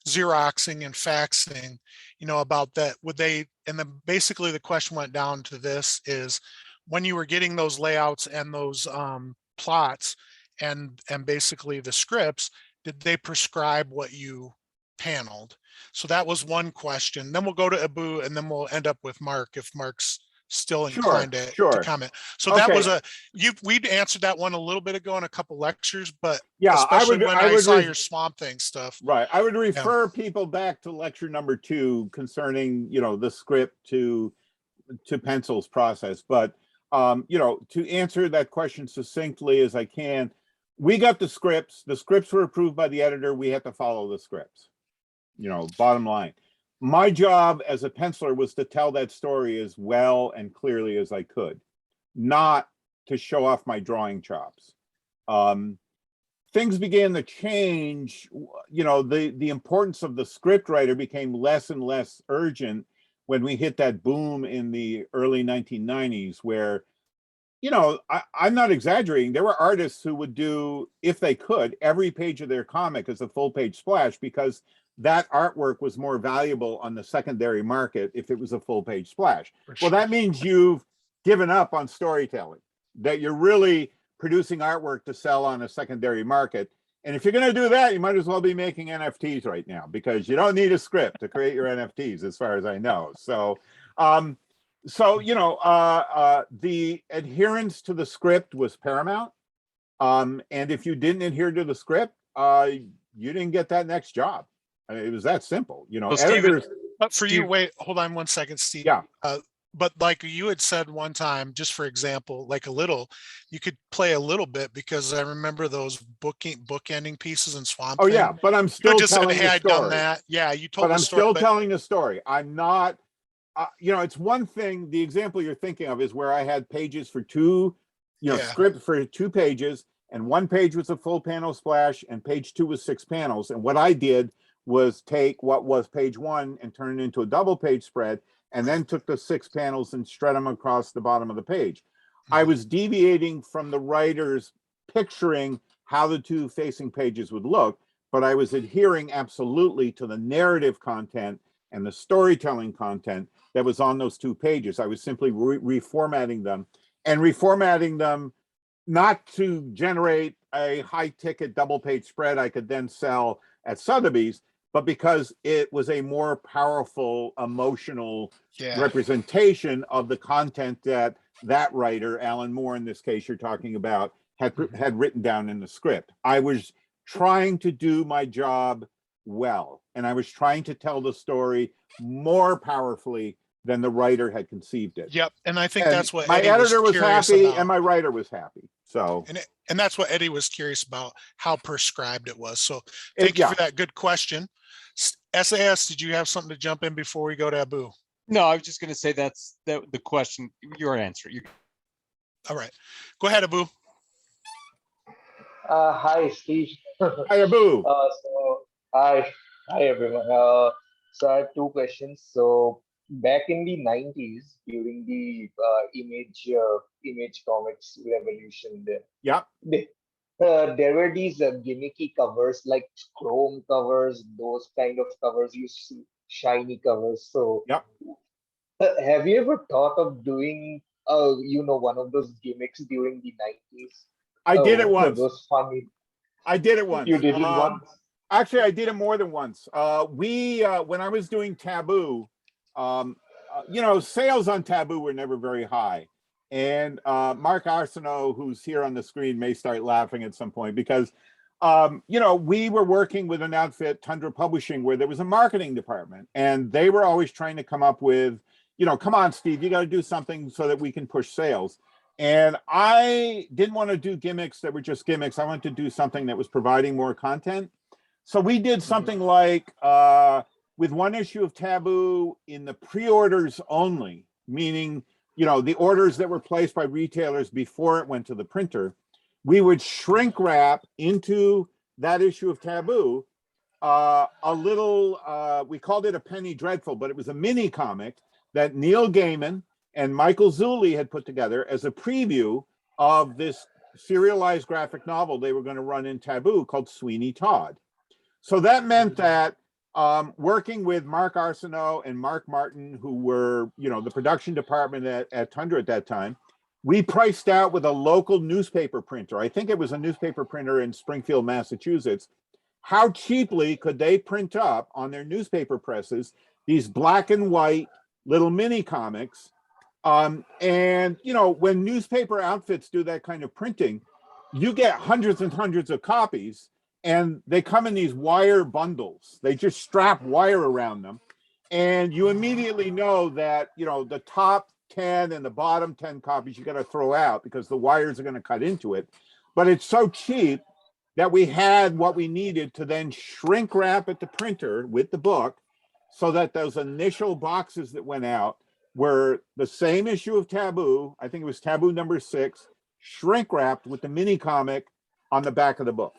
B: Xeroxing and faxing, you know, about that. Would they, and then basically the question went down to this is, when you were getting those layouts and those plots and basically the scripts, did they prescribe what you paneled? So that was one question. Then we'll go to Abu, and then we'll end up with Mark if Mark's still inclined to comment. So that was we'd answered that one a little bit ago in a couple lectures, but yeah, especially when I saw your Swamp Thing stuff.
D: Right. I would refer people back to lecture number 2 concerning, you know, the script to pencils process. But you know, to answer that question succinctly as I can, we got the scripts. The scripts were approved by the editor. We had to follow the scripts. You know, bottom line. My job as a penciler was to tell that story as well and clearly as I could, not to show off my drawing chops. Things began to change. You know, the importance of the script writer became less and less urgent when we hit that boom in the early 1990s where, you know, I'm not exaggerating. There were artists who would do, if they could, every page of their comic as a full page splash because that artwork was more valuable on the secondary market if it was a full page splash. Well, that means you've given up on storytelling, that you're really producing artwork to sell on a secondary market. And if you're going to do that, you might as well be making NFTs right now because you don't need a script to create your NFTs, as far as I know. So, you know, the adherence to the script was paramount. And if you didn't adhere to the script, you didn't get that next job. I mean, it was that simple, you know.
B: Well,
D: editors,
B: but for you, wait, hold on one second, Steve.
D: Yeah.
B: But like you had said one time, just for example, like a little, you could play a little bit because I remember those bookending pieces in Swamp Thing.
D: Yeah, but I'm still telling the story.
B: I'd done that. Yeah, you told
D: the story. But I'm
B: still
D: telling the story. I'm not, you know, it's one thing, the example you're thinking of is where I had pages for 2, you know, script for 2 pages, and 1 page was a full panel splash, and page 2 was 6 panels. And what I did was take what was page 1 and turn it into a double page spread, and then took the 6 panels and spread them across the bottom of the page. I was deviating from the writer's picturing how the 2 facing pages would look, but I was adhering absolutely to the narrative content and the storytelling content that was on those 2 pages. I was simply reformatting them, and reformatting them not to generate a high ticket double page spread I could then sell at Sotheby's, but because it was a more powerful emotional representation of the content that that writer, Alan Moore in this case you're talking about, had written down in the script. I was trying to do my job well, and I was trying to tell the story more powerfully than the writer had conceived it.
B: Yep, and I think
D: And
B: that's what
D: my
B: Eddie
D: editor was
B: curious
D: happy
B: about.
D: and my writer was happy. So
B: And that's what Eddie was curious about, how prescribed it was. So thank you for that good question. SAS, did you have something to jump in before we go to Abu?
E: No, I was just going to say the question, your answer.
B: All right, go ahead, Abu.
F: Hi, Steve.
D: hi, Abu.
F: Hi everyone. So I have 2 questions. So back in the 90s, during the image comics revolution, there were these gimmicky covers like chrome covers, those kind of covers you see, shiny covers. So have you ever thought of doing one of those gimmicks during the 90s?
D: I did it once.
F: Those funny.
D: I did it once.
F: You did it once?
D: Actually, I did it more than once. When I was doing Taboo, sales on Taboo were never very high. And Mark Arsenault, who's here on the screen, may start laughing at some point because, we were working with an outfit, Tundra Publishing, where there was a marketing department. And they were always trying to come up with, come on, Steve, you got to do something so that we can push sales. And I didn't want to do gimmicks that were just gimmicks. I wanted to do something that was providing more content. So we did something like with one issue of Taboo in the pre-orders only, meaning, the orders that were placed by retailers before it went to the printer, we would shrink wrap into that issue of Taboo a little, we called it a Penny Dreadful, but it was a mini comic that Neil Gaiman and Michael Zulli had put together as a preview of this serialized graphic novel they were going to run in Taboo called Sweeney Todd. So that meant that working with Mark Arsenault and Mark Martin, who were, the production department at Tundra at that time, we priced out with a local newspaper printer. I think it was a newspaper printer in Springfield, Massachusetts. How cheaply could they print up on their newspaper presses these black and white little mini comics? And when newspaper outfits do that kind of printing, you get hundreds and hundreds of copies, and they come in these wire bundles. They just strap wire around them, and you immediately know that the top 10 and the bottom 10 copies you got to throw out because the wires are going to cut into it. But it's so cheap that we had what we needed to then shrink wrap at the printer with the book, so that those initial boxes that went out were the same issue of Taboo. I think it was Taboo number 6, shrink wrapped with the mini comic on the back of the book.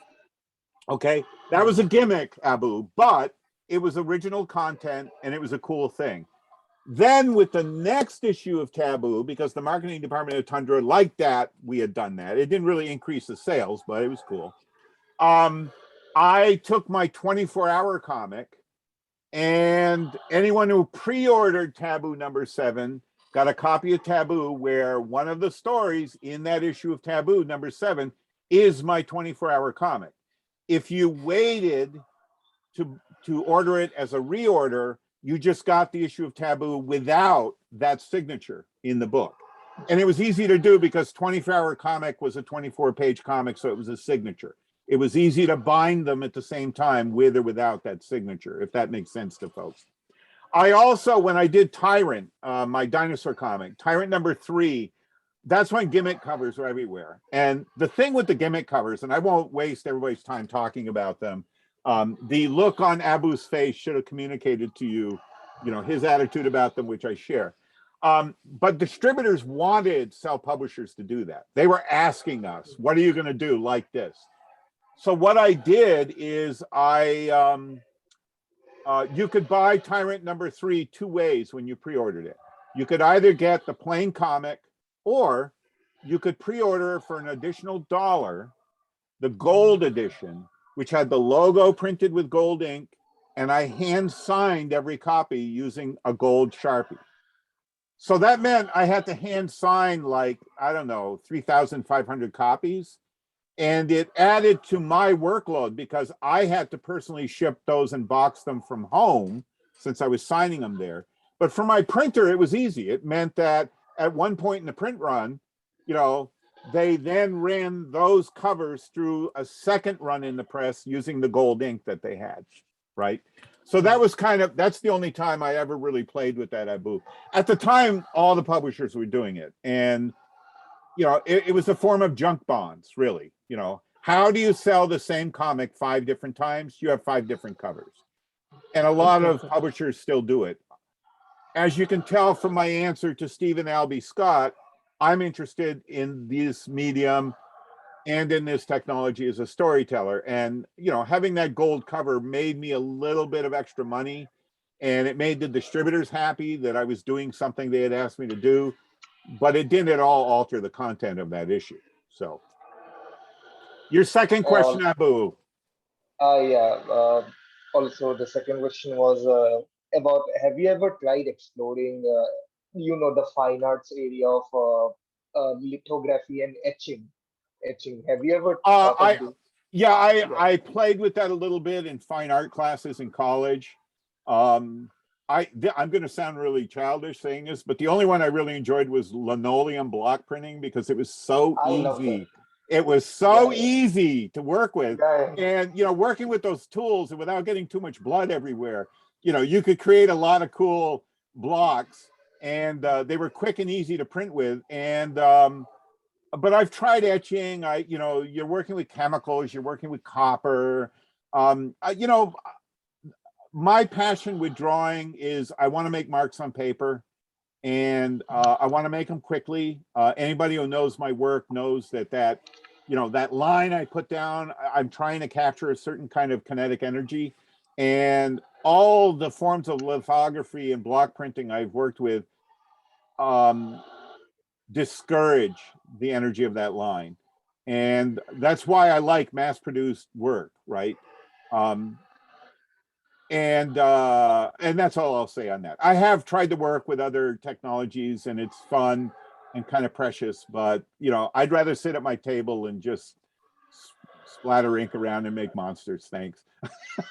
D: Okay, that was a gimmick, Abu, but it was original content and it was a cool thing. Then with the next issue of Taboo, because the marketing department of Tundra liked that we had done that, it didn't really increase the sales, but it was cool. I took my 24-hour comic, and anyone who pre-ordered Taboo number 7 got a copy of Taboo, where one of the stories in that issue of Taboo number 7 is my 24-hour comic. If you waited to order it as a reorder, you just got the issue of Taboo without that signature in the book. And it was easy to do because 24-hour comic was a 24-page comic, so it was a signature. It was easy to bind them at the same time with or without that signature, if that makes sense to folks. I also, when I did Tyrant, my dinosaur comic, Tyrant number 3, that's when gimmick covers are everywhere. And the thing with the gimmick covers, and I won't waste everybody's time talking about them, the look on Abu's face should have communicated to you, his attitude about them, which I share. But distributors wanted self-publishers to do that. They were asking us, what are you going to do like this? So what I did is I You could buy Tyrant #3 two ways when you pre-ordered it. You could either get the plain comic, or you could pre-order for an additional $1 the gold edition, which had the logo printed with gold ink, and I hand signed every copy using a gold Sharpie. So that meant I had to hand sign, like, I don't know, 3,500 copies. And it added to my workload because I had to personally ship those and box them from home since I was signing them there. But for my printer, it was easy. It meant that at one point in the print run, you know, they then ran those covers through a second run in the press using the gold ink that they had, right? So that was that's the only time I ever really played with that Abu. At the time, all the publishers were doing it. And, you know, it was a form of junk bonds, really. You know, how do you sell the same comic 5 different times? You have 5 different covers. And a lot of publishers still do it. As you can tell from my answer to Stephen Albee Scott, I'm interested in this medium and in this technology as a storyteller. And, you know, having that gold cover made me a little bit of extra money, and it made the distributors happy that I was doing something they had asked me to do, but it didn't at all alter the content of that issue. So your second question, Abu.
F: Yeah. Also, the second question was about, have you ever tried exploring, the fine arts area of lithography and etching? Have you ever thought of doing?
D: I played with that a little bit in fine art classes in college. I'm going to sound really childish saying this, but the only one I really enjoyed was linoleum block printing because it was so easy. It was so easy to work with. And, you know, working with those tools and without getting too much blood everywhere, you know, you could create a lot of cool blocks, and they were quick and easy to print with. And, but I've tried etching. You know, you're working with chemicals, you're working with copper. You know, my passion with drawing is I want to make marks on paper, and I want to make them quickly. Anybody who knows my work knows that you know, that line I put down, I'm trying to capture a certain kind of kinetic energy. And all the forms of lithography and block printing I've worked with discourage the energy of that line. And that's why I like mass-produced work, right? And that's all I'll say on that. I have tried to work with other technologies, and it's fun and kind of precious, but, you know, I'd rather sit at my table and just splatter ink around and make monsters. Thanks.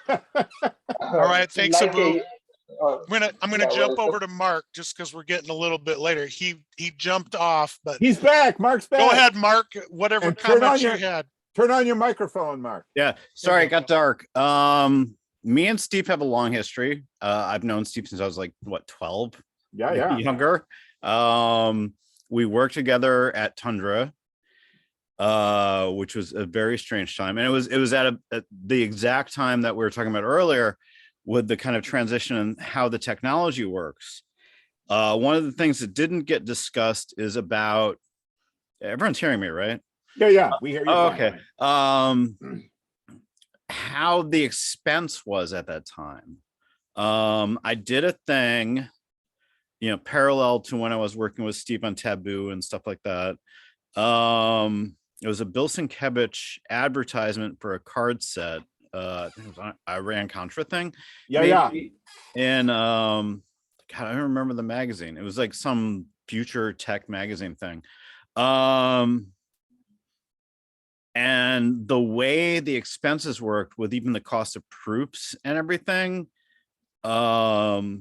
B: All right, thanks, Abu. I'm gonna jump over to Mark just because we're getting a little bit later. He jumped off, but
D: he's back. Mark's back.
B: Go ahead, Mark. Whatever comments you had.
D: Turn on your microphone, Mark.
G: Yeah, sorry, it got dark. Me and Steve have a long history. I've known Steve since I was like, what, 12?
D: Yeah.
G: Younger. We worked together at Tundra, which was a very strange time. And it was at the exact time that we were talking about earlier with the kind of transition and how the technology works. One of the things that didn't get discussed is about, everyone's hearing me, right?
D: Yeah, we hear you.
G: Okay. How the expense was at that time. I did a thing, you know, parallel to when I was working with Steve on Taboo and stuff like that. It was a Bill Sienkiewicz advertisement for a card set. I think it was an Iran-Contra thing.
D: Yeah.
G: And God, I don't remember the magazine. It was like some future tech magazine thing. And the way the expenses worked with even the cost of proofs and everything, you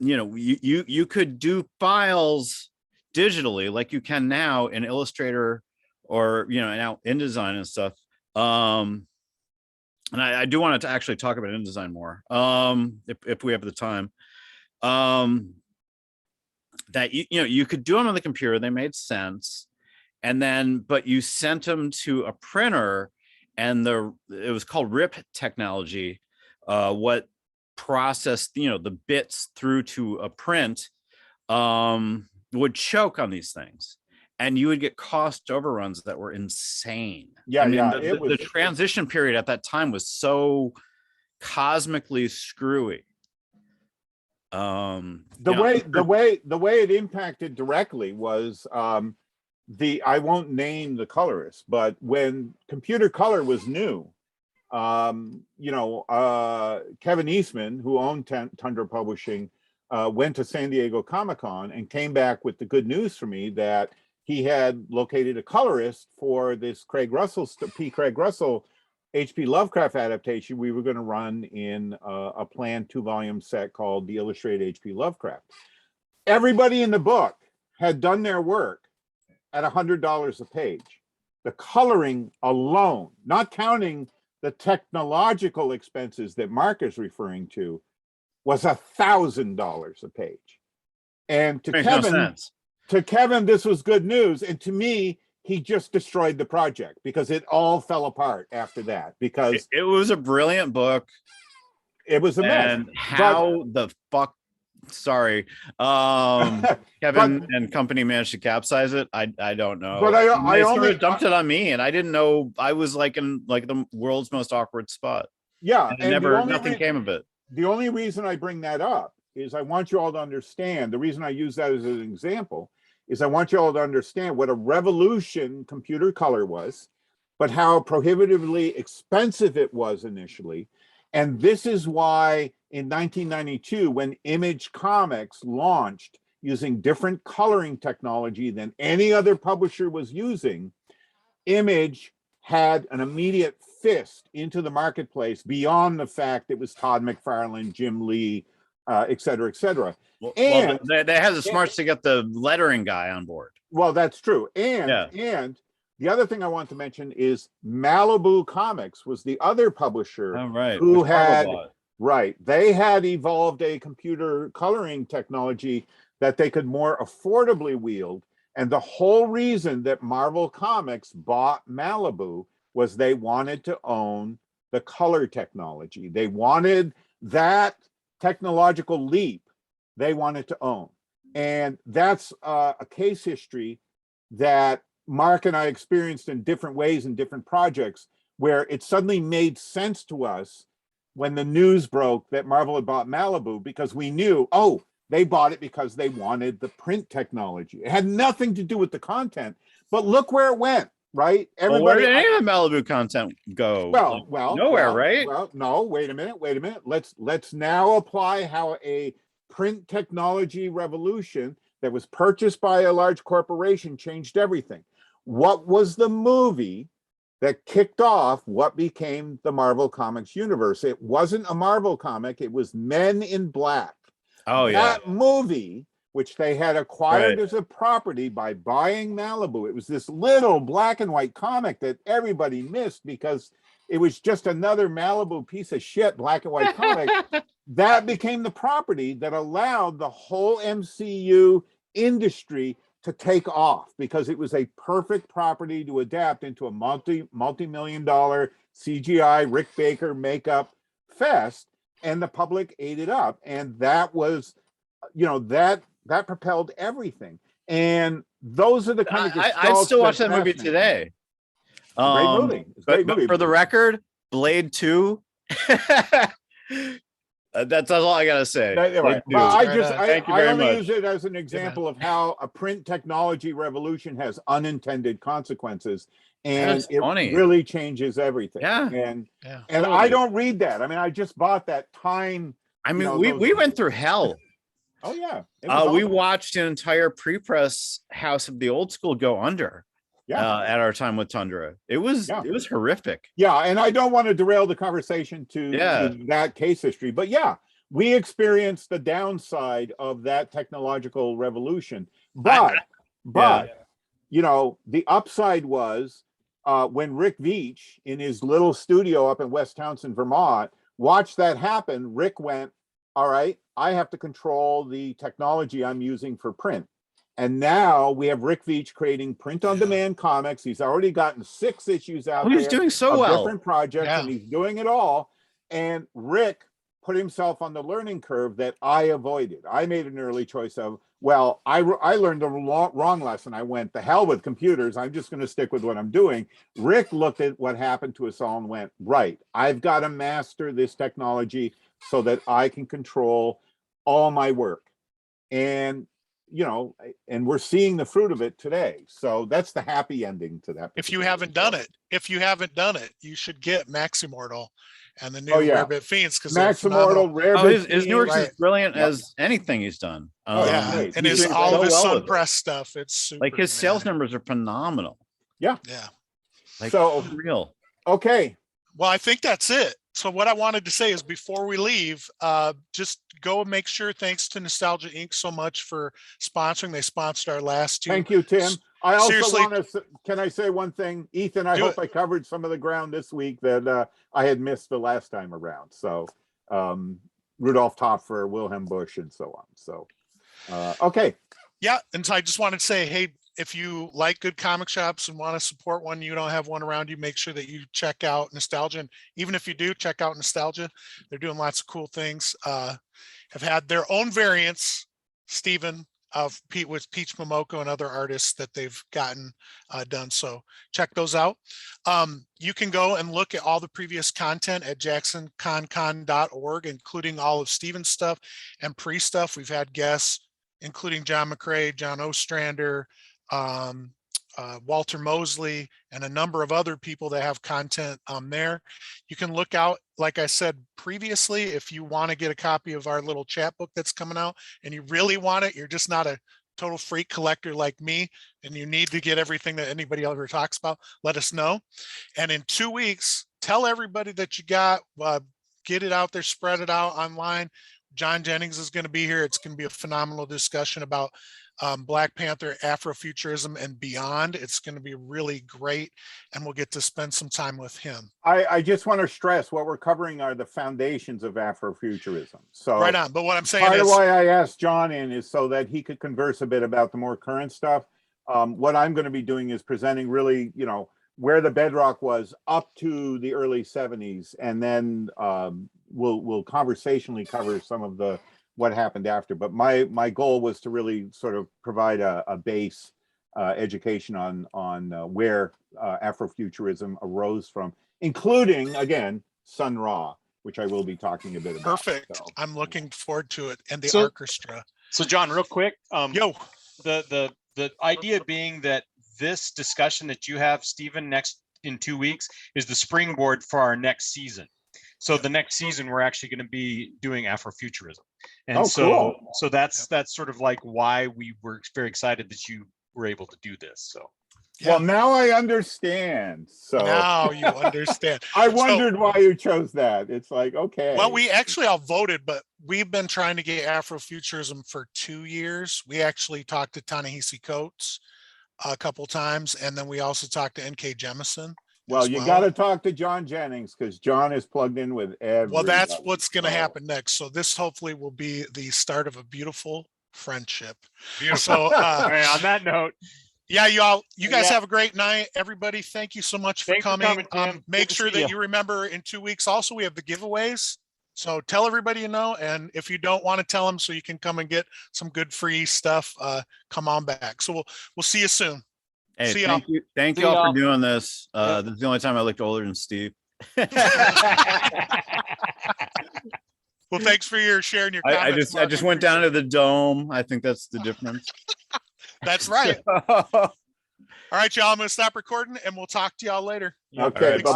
G: know, you could do files digitally like you can now in Illustrator or, you know, now InDesign and stuff. And I do want to actually talk about InDesign more, if we have the time. That you know, you could do them on the computer, they made sense. And then, but you sent them to a printer, and it was called RIP technology, what processed, you know, the bits through to a print, would choke on these things, and you would get cost overruns that were insane.
D: Yeah,
G: I mean,
D: yeah.
G: the transition period at that time was so cosmically screwy.
D: The way it impacted directly was I won't name the colorist, but when computer color was new, Kevin Eastman, who owned Tundra Publishing, went to San Diego Comic-Con and came back with the good news for me that he had located a colorist for this Craig Russell H.P. Lovecraft adaptation we were going to run in a planned 2-volume set called The Illustrated H.P. Lovecraft. Everybody in the book had done their work at $100 a page. The coloring alone, not counting the technological expenses that Mark is referring to, was $1,000 a page. And to
G: Makes no
D: Kevin,
G: sense.
D: this was good news. And to me, he just destroyed the project because it all fell apart after that. Because
G: It was a brilliant book.
D: it was a mess.
G: And how the fuck, sorry, Kevin and company managed to capsize it, I don't know.
D: But
G: they sort of dumped it on me, and I didn't know. I was like in the world's most awkward spot.
D: Yeah,
G: and nothing came of it.
D: The only reason I bring that up is I want you all to understand. The reason I use that as an example is I want you all to understand what a revolution computer color was, but how prohibitively expensive it was initially. And this is why in 1992, when Image Comics launched using different coloring technology than any other publisher was using, Image had an immediate fist into the marketplace beyond the fact it was Todd McFarlane, Jim Lee, et cetera, et cetera.
G: Well,
D: And
G: they had the smarts to get the lettering guy on board.
D: well, that's true. And the other thing I want to mention is Malibu Comics was the other publisher who had, they had evolved a computer coloring technology that they could more affordably wield. And the whole reason that Marvel Comics bought Malibu was they wanted to own the color technology. They wanted that technological leap they wanted to own. And that's a case history that Mark and I experienced in different ways in different projects, where it suddenly made sense to us when the news broke that Marvel had bought Malibu, because we knew, oh, they bought it because they wanted the print technology. It had nothing to do with the content, but look where it went, right?
G: Everybody, where did any of the Malibu content go?
D: Well,
G: nowhere, right?
D: Well, no, wait a minute. Let's now apply how a print technology revolution that was purchased by a large corporation changed everything. What was the movie that kicked off what became the Marvel Comics universe? It wasn't a Marvel comic, it was Men in Black.
G: Oh, yeah.
D: That movie, which they had acquired as a property by buying Malibu, it was this little black and white comic that everybody missed because it was just another Malibu piece of shit black and white comic. That became the property that allowed the whole MCU industry to take off, because it was a perfect property to adapt into a multi-million-dollar CGI Rick Baker makeup fest, and the public ate it up. And that was, that propelled everything. And those are the kind of
G: I'd still watch that movie today.
D: Great movie.
G: But for the record, Blade 2. That's all I gotta say.
D: Right. I only use it as an example of how a print technology revolution has unintended consequences, and it really changes everything. And I don't read that. I mean, I just bought that Time.
G: I mean, we went through hell.
D: Oh yeah.
G: We watched an entire pre-press House of the Old School go under. At our time with Tundra. It was horrific.
D: Yeah, and I don't want to derail the conversation to that case history, but we experienced the downside of that technological revolution. But the upside was when Rick Veitch in his little studio up in West Townsend, Vermont, watched that happen. Rick went, all right, I have to control the technology I'm using for print. And now we have Rick Veitch creating print-on-demand comics. He's already gotten 6 issues out there.
G: He's doing so well.
D: Different projects, and he's doing it all. And Rick put himself on the learning curve that I avoided. I made an early choice of, well, I learned the wrong lesson. I went, the hell with computers. I'm just going to stick with what I'm doing. Rick looked at what happened to us all and went, right, I've got to master this technology so that I can control all my work. And, you know, and we're seeing the fruit of it today. So that's the happy ending to that.
B: If you haven't done it, you should get Max Immortal and the new
D: Oh, yeah.
B: Rarebit Fiends, because
D: Max Immortal, Rarebit
G: his new work
B: Right.
G: is brilliant
D: Yep.
G: as anything he's done.
B: Yeah,
D: great.
B: and
G: he's
B: his
G: doing
B: all
G: so
B: of his
G: well
B: Sun
G: with it.
B: Press stuff. It's super,
G: Like his sales
B: man.
G: numbers are phenomenal.
B: Yeah.
G: Like
D: So-
G: real.
D: Okay.
B: Well, I think that's it. So what I wanted to say is before we leave, just go and make sure, thanks to Nostalgia Inc. so much for sponsoring. They sponsored our last two.
D: Thank you, Tim. I also
B: Seriously.
D: want to, can I say one thing? Ethan, I
B: Do
D: hope
B: it.
D: I covered some of the ground this week that I had missed the last time around. So Rudolph Topfer, Wilhelm Busch, and so on. So, okay.
B: Yeah, and so I just wanted to say, hey, if you like good comic shops and want to support one, you don't have one around you, make sure that you check out Nostalgia. And even if you do, check out Nostalgia. They're doing lots of cool things. Have had their own variants, Stephen, of Pete with Peach Momoko and other artists that they've gotten done. So check those out. You can go and look at all the previous content at jacksonconcon.org, including all of Stephen's stuff and pre-stuff. We've had guests, including John McCrae, John Ostrander, Walter Mosley, and a number of other people that have content there. You can look out, like I said previously, if you want to get a copy of our little chat book that's coming out and you really want it, you're just not a total freak collector like me, and you need to get everything that anybody ever talks about, let us know. And in 2 weeks, tell everybody that you got, get it out there, spread it out online. John Jennings is going to be here. It's going to be a phenomenal discussion about Black Panther, Afrofuturism, and beyond. It's going to be really great, and we'll get to spend some time with him.
D: I just want to stress what we're covering are the foundations of Afrofuturism. So
B: Right on. But what I'm saying
D: part of
B: is,
D: why I asked John in is so that he could converse a bit about the more current stuff. What I'm going to be doing is presenting really, you know, where the bedrock was up to the early 70s, and then we'll conversationally cover some of the what happened after. But my goal was to really sort of provide a base education on where Afrofuturism arose from, including, again, Sun Ra, which I will be talking a bit about.
B: perfect.
D: So.
B: I'm looking forward to it, and the
E: So-
B: orchestra.
E: So John, real quick,
B: Yo,
E: the idea being that this discussion that you have, Stephen, next in 2 weeks is the springboard for our next season. So the next season, we're actually going to be doing Afrofuturism. And
D: Oh,
E: so,
D: cool.
E: so that's sort of like why we were very excited that you were able to do this. So,
D: Well, now I understand. So
B: now you understand.
D: I wondered why you chose that. It's like, okay.
B: Well, we actually all voted, but we've been trying to get Afrofuturism for 2 years. We actually talked to Ta-Nehisi Coates a couple times, and then we also talked to N.K. Jemisin.
D: Well, you got to talk to John Jennings because John is plugged in with everybody.
B: Well, that's what's going to
D: So-
B: happen next. So this hopefully will be the start of a beautiful friendship.
E: beautiful.
B: So
E: All right, on that note,
B: yeah, you guys
E: Yeah.
B: have a great night. Everybody, thank you so much for
E: Thanks for
B: coming.
E: coming, Tim.
B: Make
E: Good to
B: sure
E: see
B: that
E: ya.
B: you remember in 2 weeks also we have the giveaways. So tell everybody you know, and if you don't want to tell them so you can come and get some good free stuff, come on back. So we'll see you soon.
G: Hey,
B: See y'all.
G: thank
E: See
G: you all
E: y'all.
G: for doing this.
E: Yep.
G: This is the only time I looked older than Steve.
B: Well, thanks for your sharing your
G: I
B: comments.
G: just went down to the dome. I think that's the difference.
B: That's right. All right, y'all. I'm going to stop recording and we'll talk to y'all later.
D: Okay.
G: right.
D: Bye.